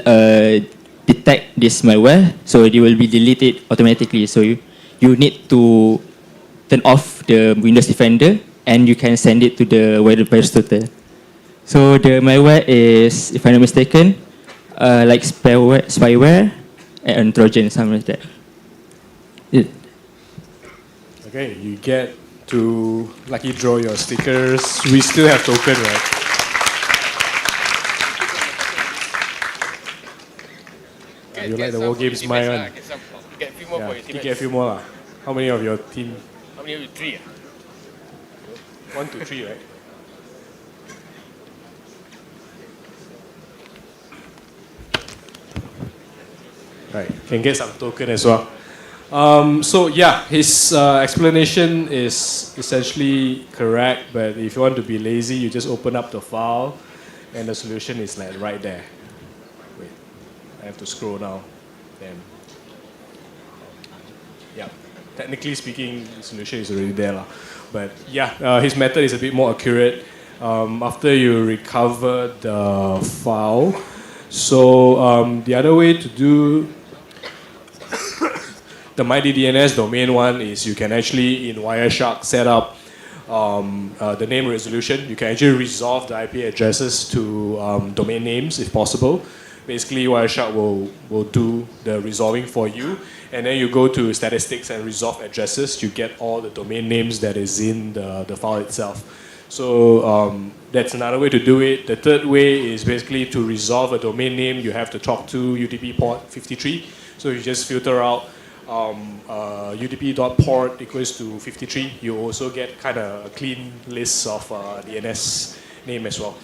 detect this malware, so it will be deleted automatically. So you need to turn off the Windows Defender, and you can send it to the VirusTotal. So the malware is, if I'm not mistaken, like spyware and Trojan, something like that. Okay, you get to lucky draw your stickers. We still have token, right? You like the war games, my one? Get a few more for your you get a few more. Lah. How many of your team? How many of you? 3? 1 to 3, right? Right, can get some token as well. So yeah, his explanation is essentially correct, but if you want to be lazy, you just open up the file and the solution is like right there. Wait, I have to scroll now. Then, yeah, technically speaking, the solution is already there. But yeah, his method is a bit more accurate. After you recover the file, so the other way to do the myDDNS domain one is you can actually in Wireshark set up the name resolution. You can actually resolve the IP addresses to domain names if possible. Basically, Wireshark will do the resolving for you, and then you go to statistics and resolve addresses. You get all the domain names that is in the file itself. So that's another way to do it. The third way is basically to resolve a domain name. You have to talk to UDP port 53. So you just filter out udp.port equals to 53. You also get kind of a clean list of DNS name as well.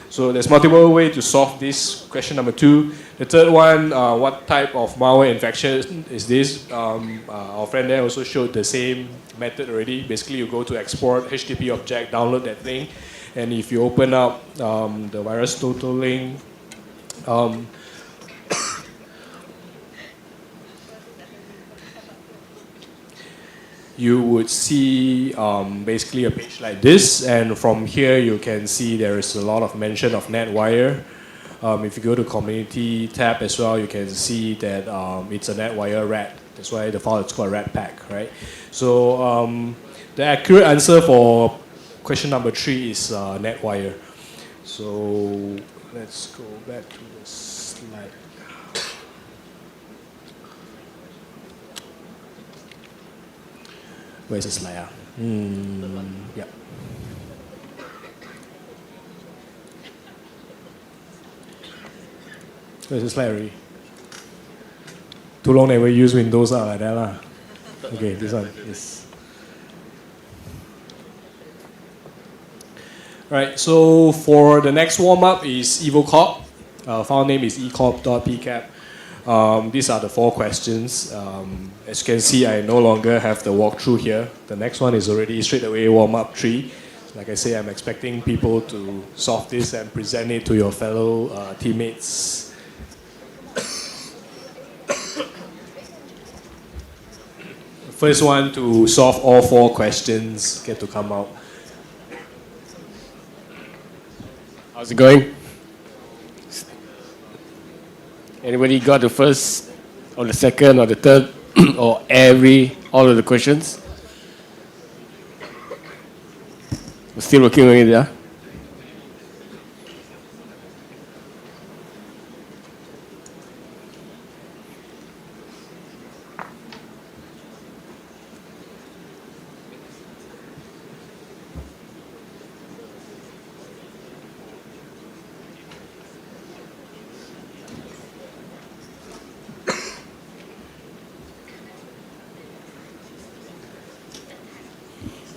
So there's multiple ways to solve this. Question number 2. The third one, what type of malware infection is this? Our friend there also showed the same method already. Basically, you go to export HTTP object, download that thing, and if you open up the VirusTotal link, Um, you would see basically a page like this, and from here you can see there is a lot of mention of NetWire. If you go to community tab as well, you can see that it's a NetWire RAT. That's why the file is called RAT pack, right? So the accurate answer for question number 3 is NetWire. So let's go back to the slide. Where's the slide? Yeah. Where's the slide already? Too long never use Windows like that lah. Okay, this one. Yes. Right, so for the next warm-up is EvoCorp. File name is ecorp.pcap. These are the 4 questions. As you can see, I no longer have the walkthrough here. The next one is already straight away warm-up 3. Like I say, I'm expecting people to solve this and present it to your fellow teammates. First one to solve all 4 questions, get to come out. How's it going? Anybody got the first or the second or the third or all of the questions? We're still working on it, yeah?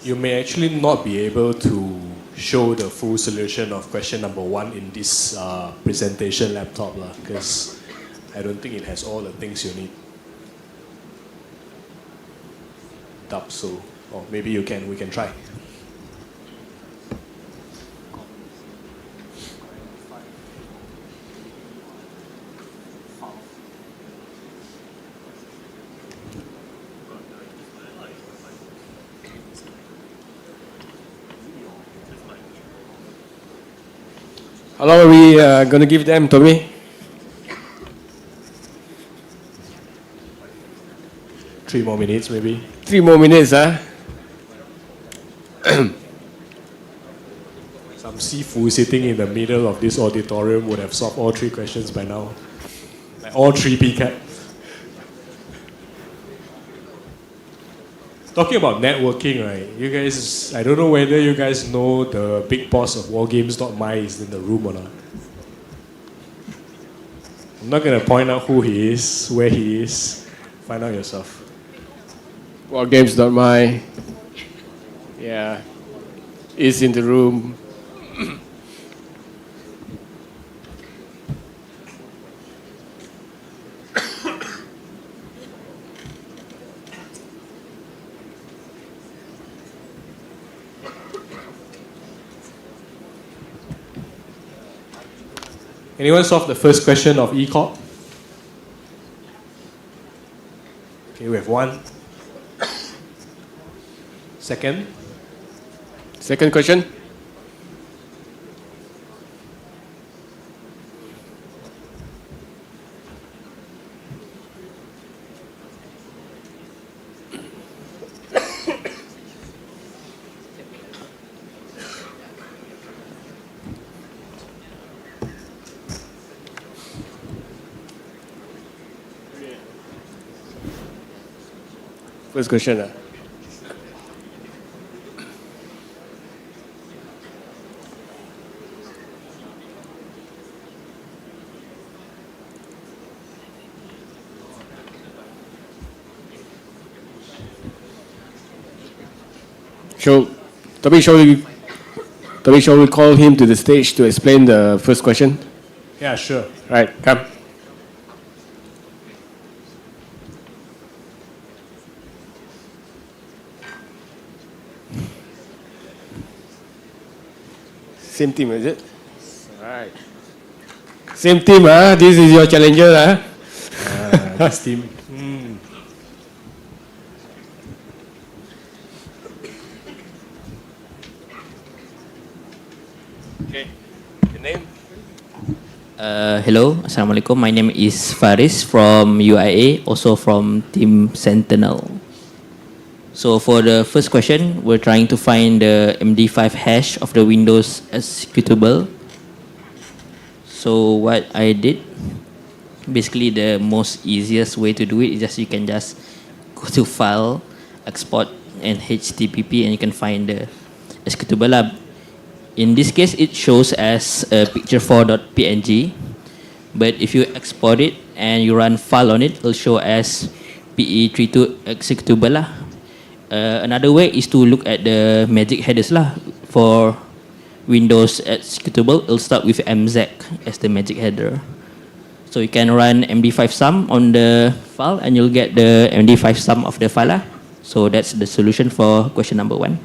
You may actually not be able to show the full solution of question number 1 in this presentation laptop because I don't think it has all the things you need. Doubt so. Or maybe we can try. How long are we going to give them, Tommy? 3 more minutes, maybe. 3 more minutes, huh? Some Sifu sitting in the middle of this auditorium would have solved all 3 questions by now. Like all 3 PCAP. Talking about networking, right? You guys, I don't know whether you guys know the big boss of wargames.my is in the room or not. I'm not going to point out who he is, where he is. Find out yourself. Wargames.my. Yeah. Is in the room. Anyone solve the first question of eCorp? Okay, we have 1. Second. Second question. First question. Shall we call him to the stage to explain the first question? Yeah, sure. Right, come. Same team, is it? All right. Same team, huh? This is your challenger, huh? This team. Okay. Your name? Hello, Assalamualaikum. My name is Faris from UIA, also from Team Sentinel. So for the first question, we're trying to find the MD5 hash of the Windows executable. So what I did, basically the most easiest way to do it is just you can just go to File, Export, and HTTP, and you can find the executable lab. In this case, it shows as a picture4.png, but if you export it and you run file on it, it'll show as PE32 executable lah. Another way is to look at the magic headers lah. For Windows executable, it'll start with MZEC as the magic header. So you can run MD5 sum on the file and you'll get the MD5 sum of the file lah. So that's the solution for question number 1.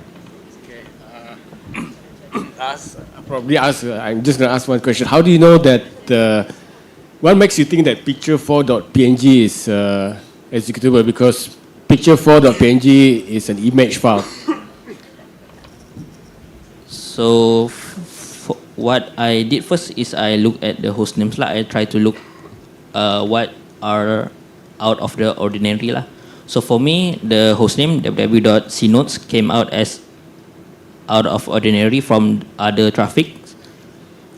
I'm just going to ask one question. How do you know that, what makes you think that picture4.png is executable? Because picture4.png is an image file. So what I did first is I look at the host names lah. I try to look what are out of the ordinary lah. So for me, the host name www.cnodes came out as out of ordinary from other traffic.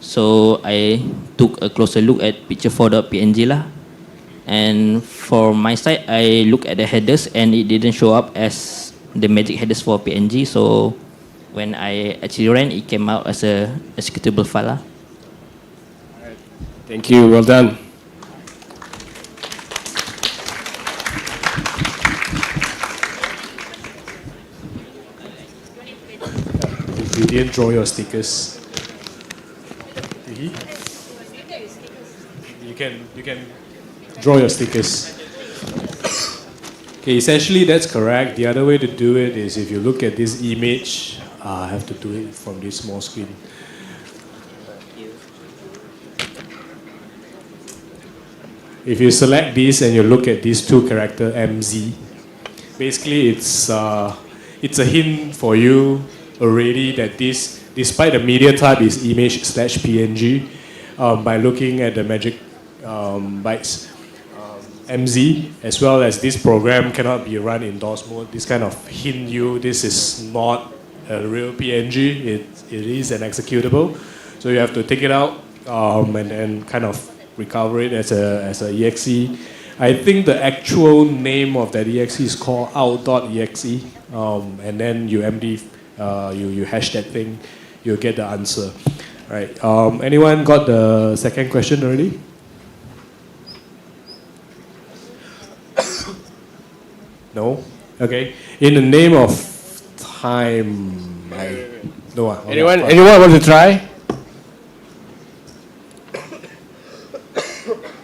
So I took a closer look at picture4.png lah. And for my side, I look at the headers and it didn't show up as the magic headers for PNG. So when I actually ran, it came out as a executable file lah. Thank you, well done. You didn't draw your stickers. Did he? You can draw your stickers. Okay, essentially that's correct. The other way to do it is if you look at this image, I have to do it from this small screen. If you select this and you look at these two character MZ, basically it's a hint for you already that this, despite the media type is image/PNG, by looking at the magic bytes MZ, as well as this program cannot be run in DOS mode, this kind of hint you this is not a real PNG, it is an executable. So you have to take it out and then kind of recover it as a exe. I think the actual name of that exe is called out.exe, and then you you hash that thing, you'll get the answer. Right. Anyone got the second question already? No? Okay. In the name of time, Anyone want to try?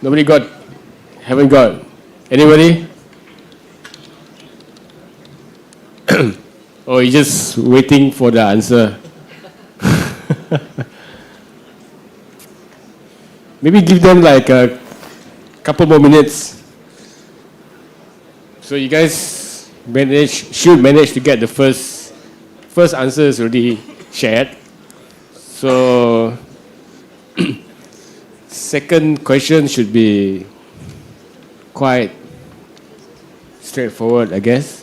Nobody got? Haven't got? Anybody? Or you're just waiting for the answer? Maybe give them like a couple more minutes. So you guys should manage to get the first answers already shared. So second question should be quite straightforward, I guess.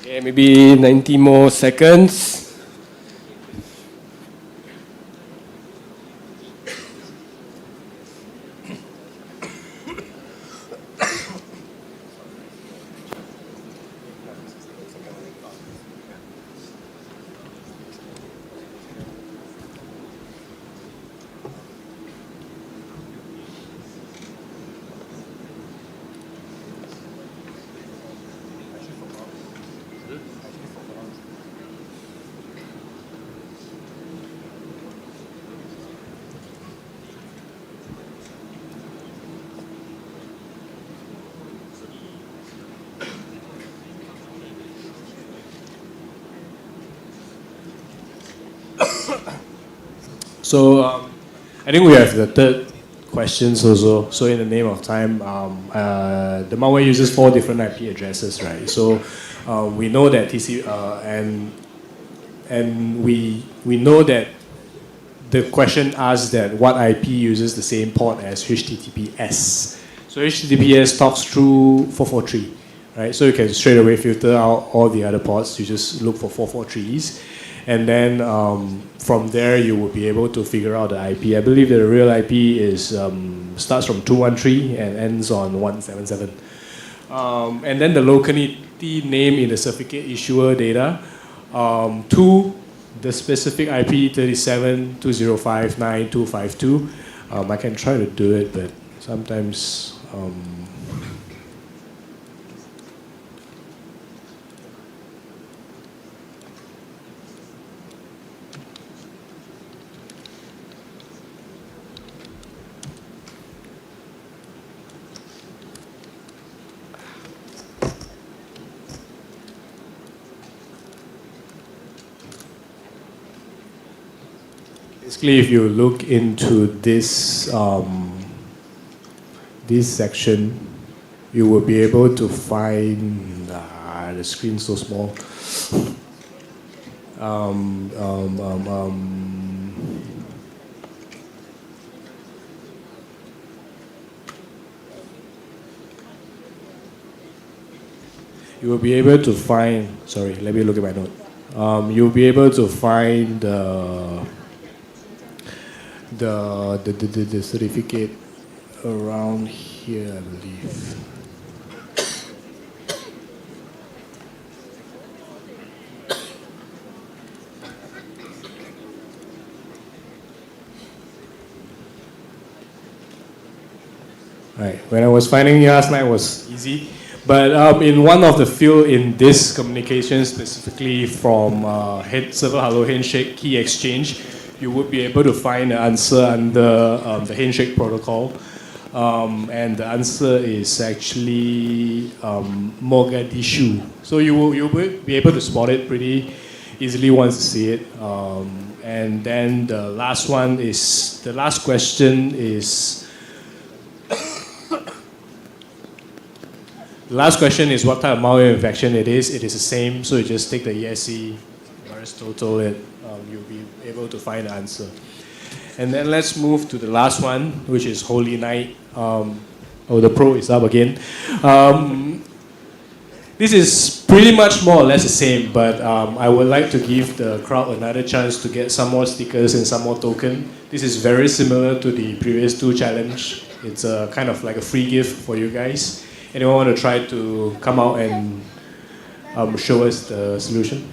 Okay, maybe 90 more seconds. So I think we have the third questions also. So in the name of time, the malware uses 4 different IP addresses, right? So we know that and we know that the question asks that what IP uses the same port as HTTPS. So HTTPS talks through 443, right? So you can straight away filter out all the other ports. You just look for 443s. And then from there, you will be able to figure out the IP. I believe that the real IP is starts from 213 and ends on 177. And then the locality name in the certificate issuer data to the specific IP 37.205.9252. I can try to do it, but sometimes basically, if you look into this this section, you will be able to find the screen's so small. You will be able to find. Sorry, let me look at my note. You'll be able to find the certificate around here, I believe. Right. When I was finding it last night, it was easy. But in one of the field in this communication, specifically from server hello handshake key exchange, you would be able to find the answer under the handshake protocol. And the answer is actually Mogadishu. So you will be able to spot it pretty easily once you see it. And then the last question is, the last question is what type of malware infection it is. It is the same, so you just take the ESE, virus total it, you'll be able to find the answer. And then let's move to the last one, which is Holy Night. The pro is up again. This is pretty much more or less the same, but I would like to give the crowd another chance to get some more stickers and some more token. This is very similar to the previous 2 challenge. It's a kind of like a free gift for you guys. Anyone want to try to come out and show us the solution?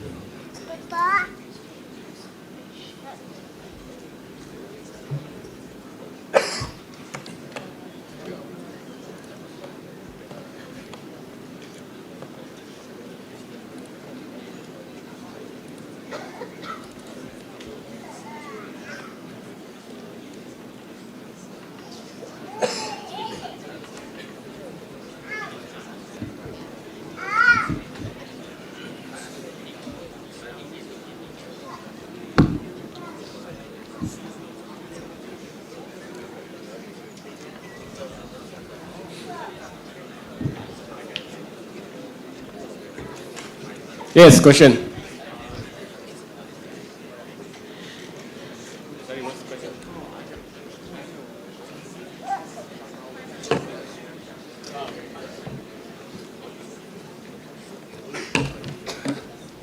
Yes, question.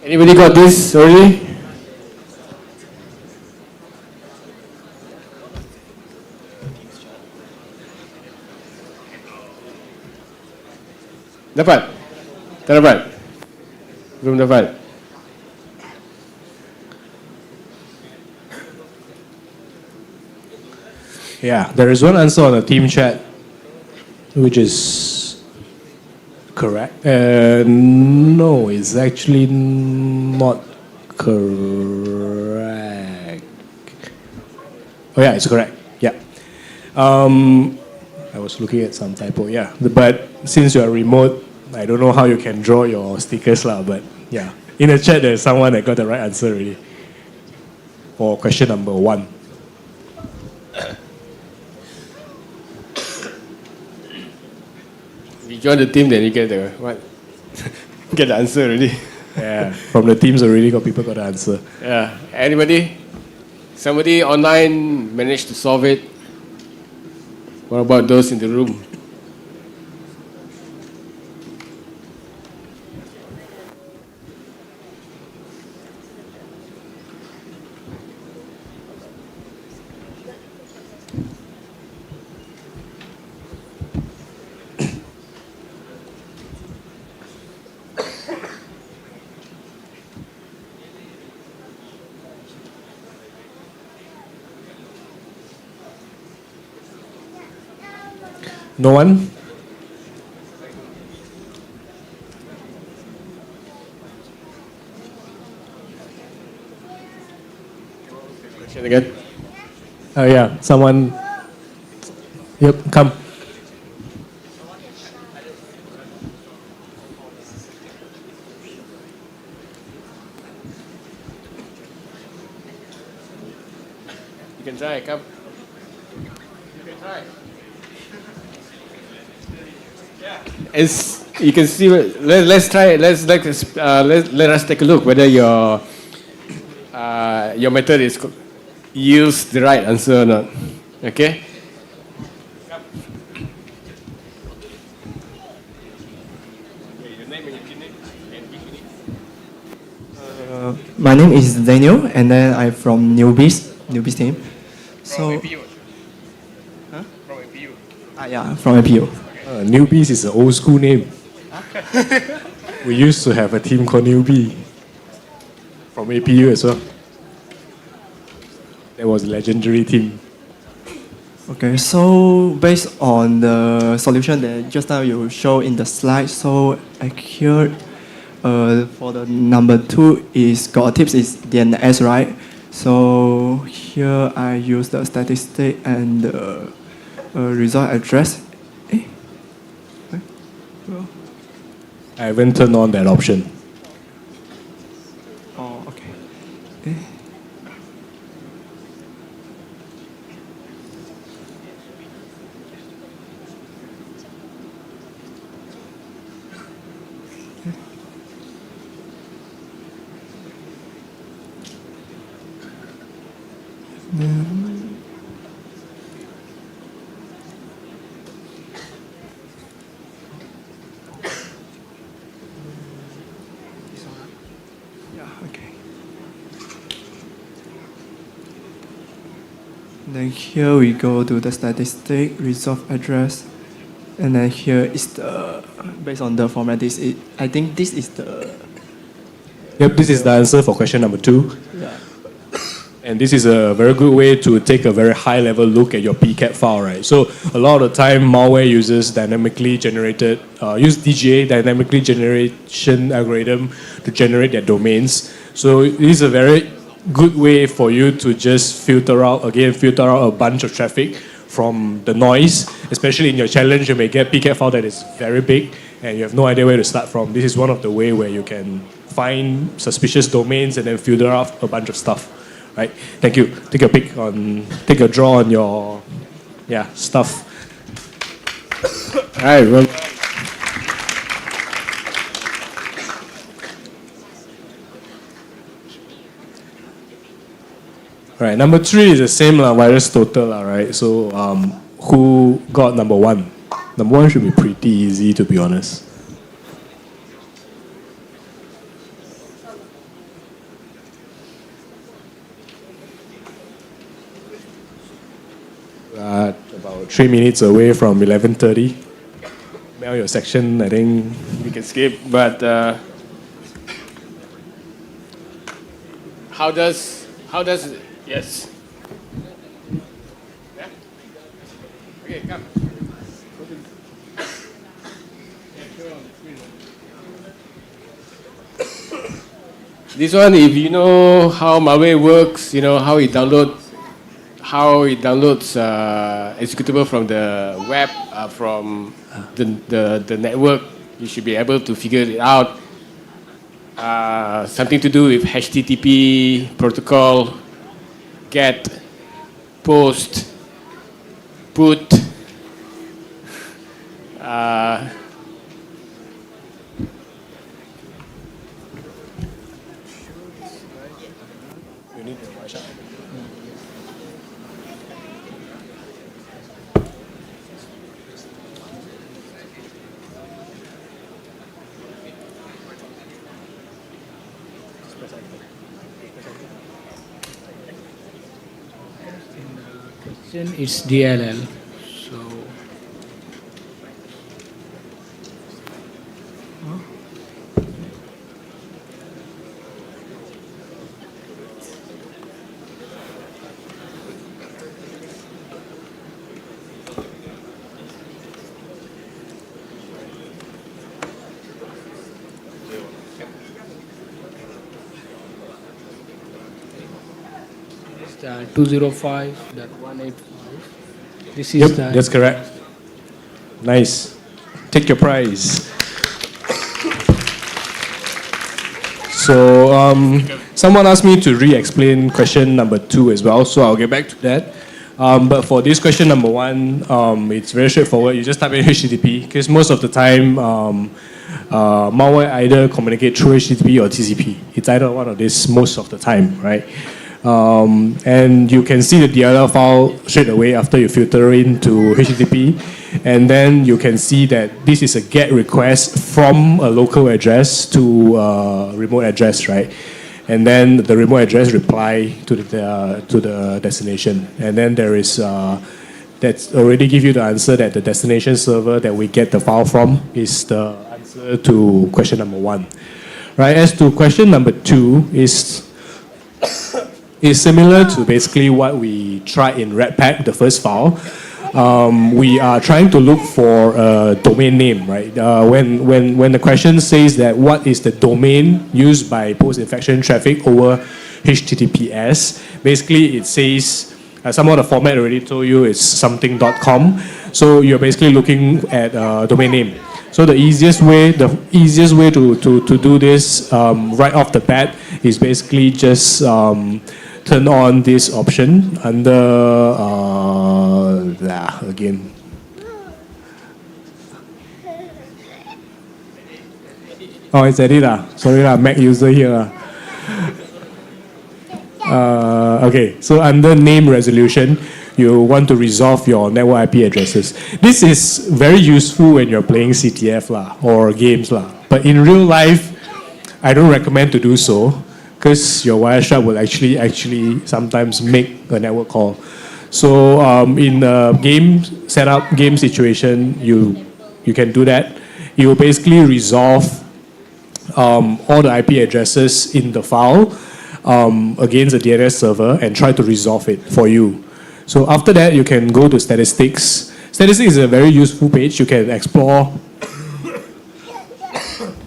Anybody got this already? Dapat? Tak dapat? Belum dapat? Yeah, there is one answer on the team chat, which is correct. No, it's actually not correct. Oh yeah, it's correct. Yeah. I was looking at some typo. Yeah, but since you are remote, I don't know how you can draw your stickers lah. But yeah, in the chat there's someone that got the right answer already for question number 1. you join the team, then you get the what? Get the answer already. Yeah, from the teams already people got the answer. Yeah. Anybody? Somebody online managed to solve it? What about those in the room? No one? Question again? Oh yeah, someone. Yep, come. You can try, come. You can try. As you can see, let's try. Let us take a look whether your method is yields the right answer or not. Okay. My name is Daniel, and then I'm from newbies team. So, huh? From APU. Yeah, from APU. Newbies is an old school name. We used to have a team called Newbie from APU as well. That was a legendary team. Okay, so based on the solution that just now you show in the slide, so I here for the number 2 is got tips is DNS, right? So here I use the statistic and the result address. I haven't turned on that option. Oh, okay. Then here we go to the statistic, resolve address, and then here is the, based on the format, I think this is the... Yep, this is the answer for question number 2. Yeah. And this is a very good way to take a very high level look at your PCAP file, right? So a lot of the time malware uses dynamically generated, use DGA, dynamically generation algorithm to generate their domains. So it is a very good way for you to just filter out a bunch of traffic from the noise. Especially in your challenge, you may get PCAP file that is very big and you have no idea where to start from. This is one of the way where you can find suspicious domains and then filter out a bunch of stuff. Right? Thank you. Take a draw on your stuff. All right, well. Right, number 3 is the same virus total, right? So who got number 1? Number 1 should be pretty easy, to be honest. About 3 minutes away from 11:30. Mail your section, I think. We can skip, but how does yes? Yeah. Okay, come. This one, if you know how malware works, you know how it downloads executable from the web, from the network, you should be able to figure it out. Something to do with HTTP protocol, get, post, put, It's DLL. So it's 205.185. This is Yep, the that's correct. Nice. Take your prize. So, someone asked me to re-explain question number 2 as well, so I'll get back to that. But for this question number 1, it's very straightforward. You just type in HTTP, because most of the time, malware either communicate through HTTP or TCP. It's either one of these most of the time, right? And you can see the DLL file straight away after you filter into HTTP, and then you can see that this is a GET request from a local address to a remote address, right? And then the remote address reply to the destination, and then there is that's already give you the answer that the destination server that we get the file from is the answer to question number 1, right? As to question number 2 is similar to basically what we tried in Redpack, the first file. We are trying to look for a domain name, right? When the question says that what is the domain used by post-infection traffic over HTTPS, basically it says, somehow the format already told you it's something.com. So you're basically looking at a domain name. So the easiest way to do this right off the bat is basically just turn on this option under again. Oh, it's edit Sorry Mac user here. Okay, so under name resolution, you want to resolve your network IP addresses. This is very useful when you're playing CTF or games but in real life, I don't recommend to do so, because your Wireshark will actually sometimes make a network call. So in a game setup, game situation, you can do that. You will basically resolve all the IP addresses in the file against the DNS server and try to resolve it for you. So after that, you can go to statistics. Statistics is a very useful page. You can explore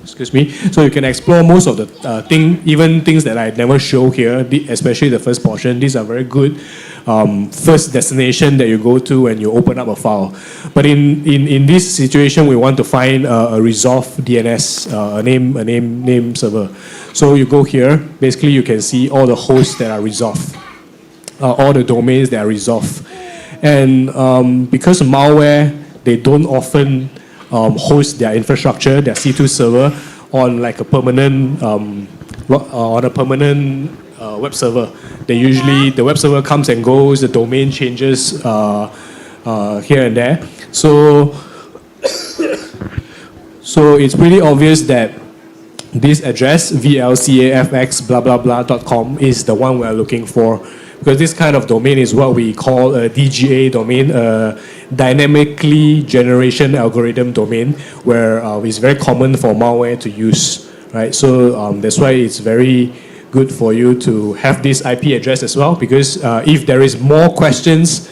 excuse me. So you can explore most of the even things that I never show here, especially the first portion. These are very good first destination that you go to when you open up a file. But in this situation, we want to find a resolved DNS, a name server. So you go here. Basically, you can see all the hosts that are resolved, all the domains that are resolved, and because of malware, they don't often host their infrastructure, their C2 server, on like a permanent web server. They usually, the web server comes and goes, the domain changes here and there. So it's pretty obvious that this address, vlcafx blah blah blah.com, is the one we're looking for. Because this kind of domain is what we call a DGA domain, a dynamically generation algorithm domain, where it's very common for malware to use, right? So that's why it's very good for you to have this IP address as well, because if there is more questions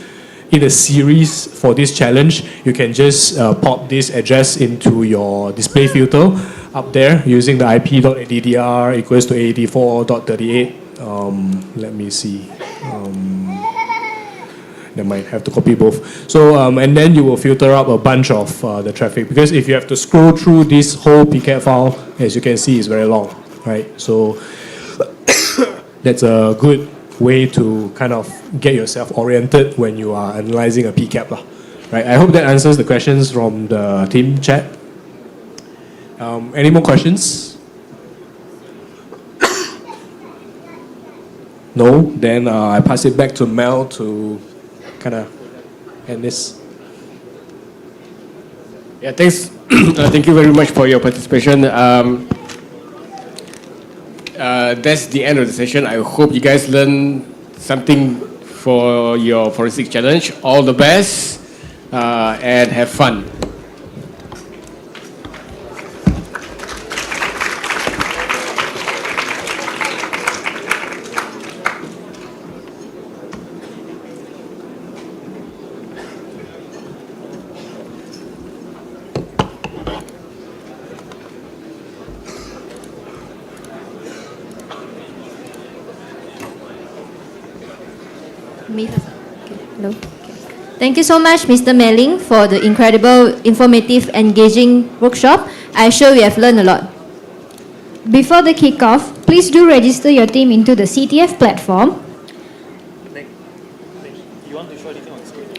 in a series for this challenge, you can just pop this address into your display filter up there using the ip.addr equals to 84.38. Let me see. They might have to copy both. So, and then you will filter up a bunch of the traffic, because if you have to scroll through this whole PCAP file, as you can see, it's very long, right? So that's a good way to kind of get yourself oriented when you are analyzing a PCAP, right? I hope that answers the questions from the team chat. Any more questions? No? Then I pass it back to Mel to kind of end this. Yeah, thanks. Thank you very much for your participation. That's the end of the session. I hope you guys learned something for your forensic challenge. All the best and have fun. Me first. Okay. Hello. Okay. Thank you so much, Mr. Melling, for the incredible, informative, engaging workshop. I'm sure we have learned a lot. Before the kickoff, please do register your team into the CTF platform. You want to show anything on the screen?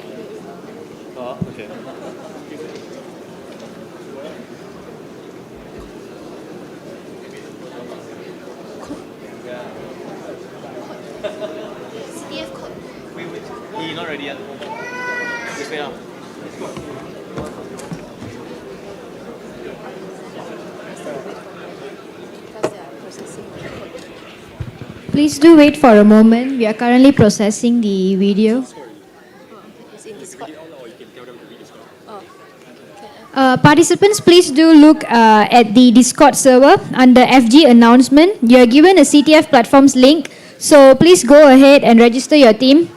Okay. CTF code. Wait. He not ready yet. Just wait now. Please do wait for a moment. We are currently processing the video. It's in Discord. Participants, please do look at the Discord server under FG announcement. You are given a CTF platforms link, so please go ahead and register your team.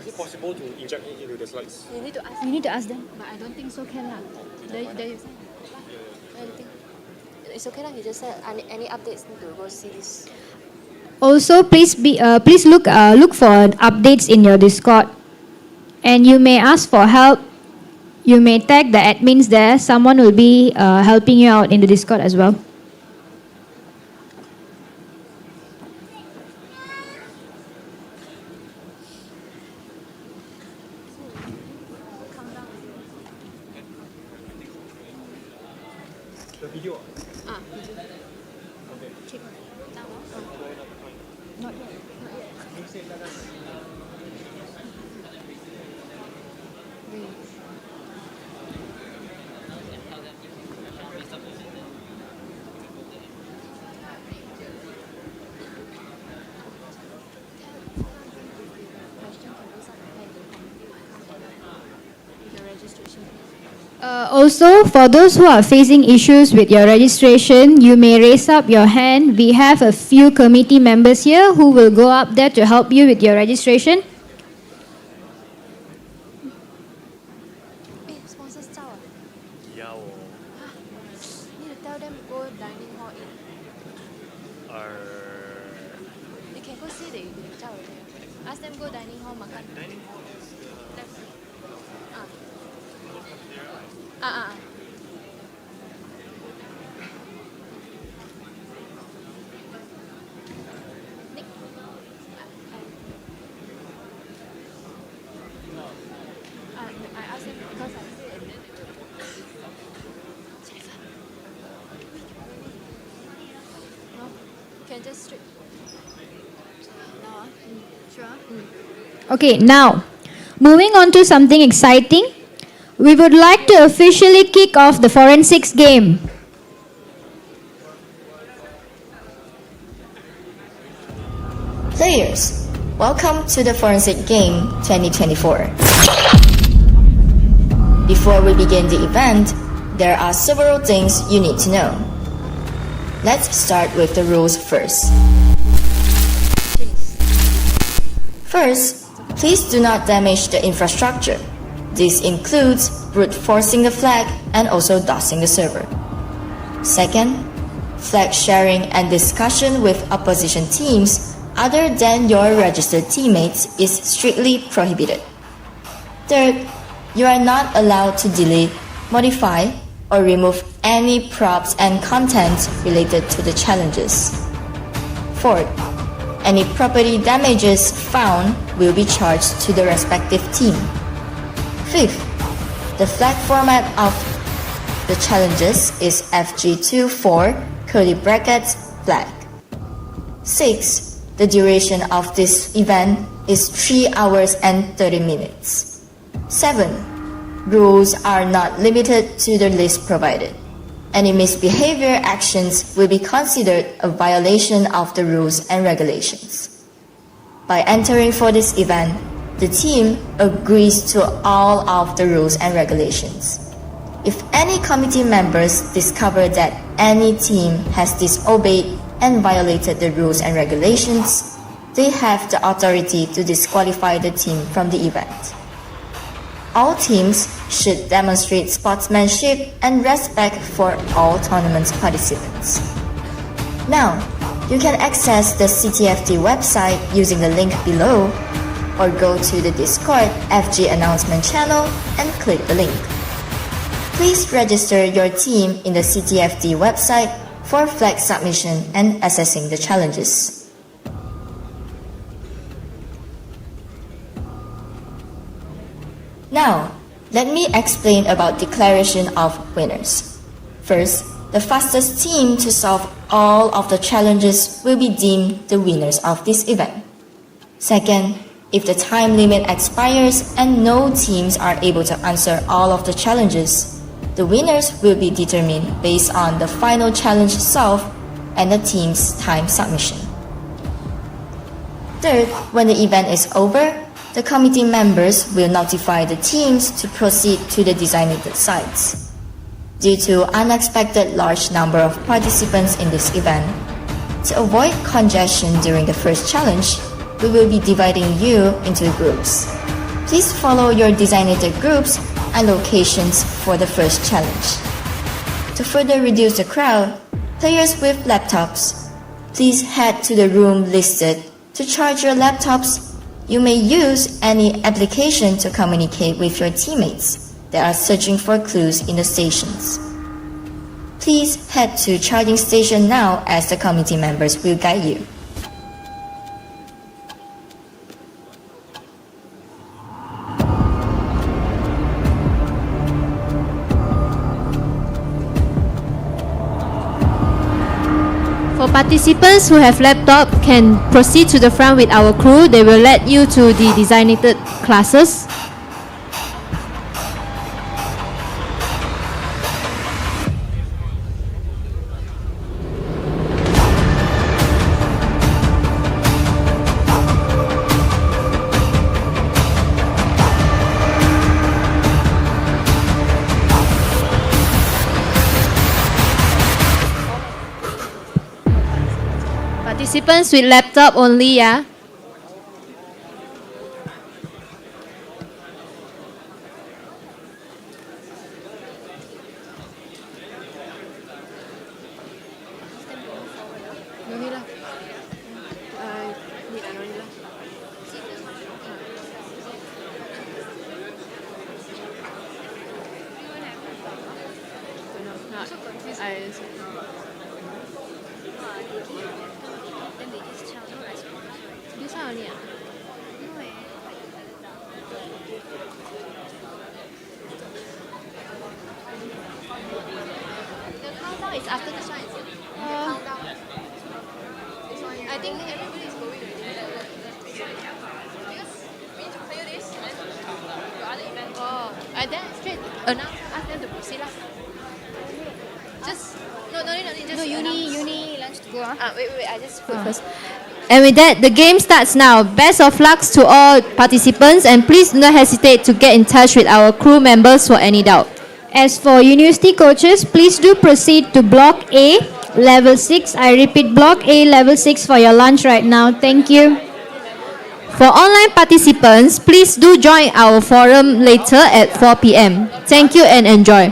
Is it possible to inject it into the slides? You need to ask. You need to ask them. But I don't think so. Can lah. There you say. Anything. It's okay lah. He just said any updates need to go see this. Also, please look for updates in your Discord, and you may ask for help. You may tag the admins there. Someone will be helping you out in the Discord as well. The video. Check. Now. Not yet. Also, for those who are facing issues with your registration, you may raise up your hand. We have a few committee members here who will go up there to help you with your registration. Sponsors zao ah. Yeah. Need to tell them go dining hall in. You can go see they zao already. Ask them go dining hall makan. Dining hall is I asked them because I said and then no, can just straight. Now, sure. Okay, now, moving on to something exciting. We would like to officially kick off the forensics game. Players, welcome to the Forensic Game 2024. Before we begin the event, there are several things you need to know. Let's start with the rules first. First, please do not damage the infrastructure. This includes brute forcing the flag and also DOSing the server. Second, flag sharing and discussion with opposition teams other than your registered teammates is strictly prohibited. Third, you are not allowed to delete, modify, or remove any props and content related to the challenges. Fourth, any property damages found will be charged to the respective team. Fifth, the flag format of the challenges is FG24 curly brackets flag. Sixth, the duration of this event is 3 hours and 30 minutes. 7. Rules are not limited to the list provided. Any misbehavior actions will be considered a violation of the rules and regulations. By entering for this event, the team agrees to all of the rules and regulations. If any committee members discover that any team has disobeyed and violated the rules and regulations, they have the authority to disqualify the team from the event. All teams should demonstrate sportsmanship and respect for all tournament participants. Now, you can access the CTFD website using the link below, or go to the Discord FG announcement channel and click the link. Please register your team in the CTFD website for flag submission and assessing the challenges. Now, let me explain about declaration of winners. First, the fastest team to solve all of the challenges will be deemed the winners of this event. Second, if the time limit expires and no teams are able to answer all of the challenges, the winners will be determined based on the final challenge solved and the team's time submission. Third, when the event is over, the committee members will notify the teams to proceed to the designated sites. Due to unexpected large number of participants in this event, to avoid congestion during the first challenge, we will be dividing you into groups. Please follow your designated groups and locations for the first challenge. To further reduce the crowd, players with laptops, please head to the room listed to charge your laptops. You may use any application to communicate with your teammates that are searching for clues in the stations. Please head to charging station now as the committee members will guide you. For participants who have laptop can proceed to the front with our crew. They will lead you to the designated classes. Participants with laptop only, yeah. It's after this one, is it? Countdown. I think everybody is going already. Because we need to clear this and then your other event. Oh, and then straight announce, ask them to proceed lah. Just no, just no, uni lunch to go. Wait, I just put first. And with that, the game starts now. Best of luck to all participants, and please do not hesitate to get in touch with our crew members for any doubt. As for university coaches, please do proceed to Block A, Level 6. I repeat, Block A, Level 6 for your lunch right now. Thank you. For online participants, please do join our forum later at 4 p.m. Thank you and enjoy.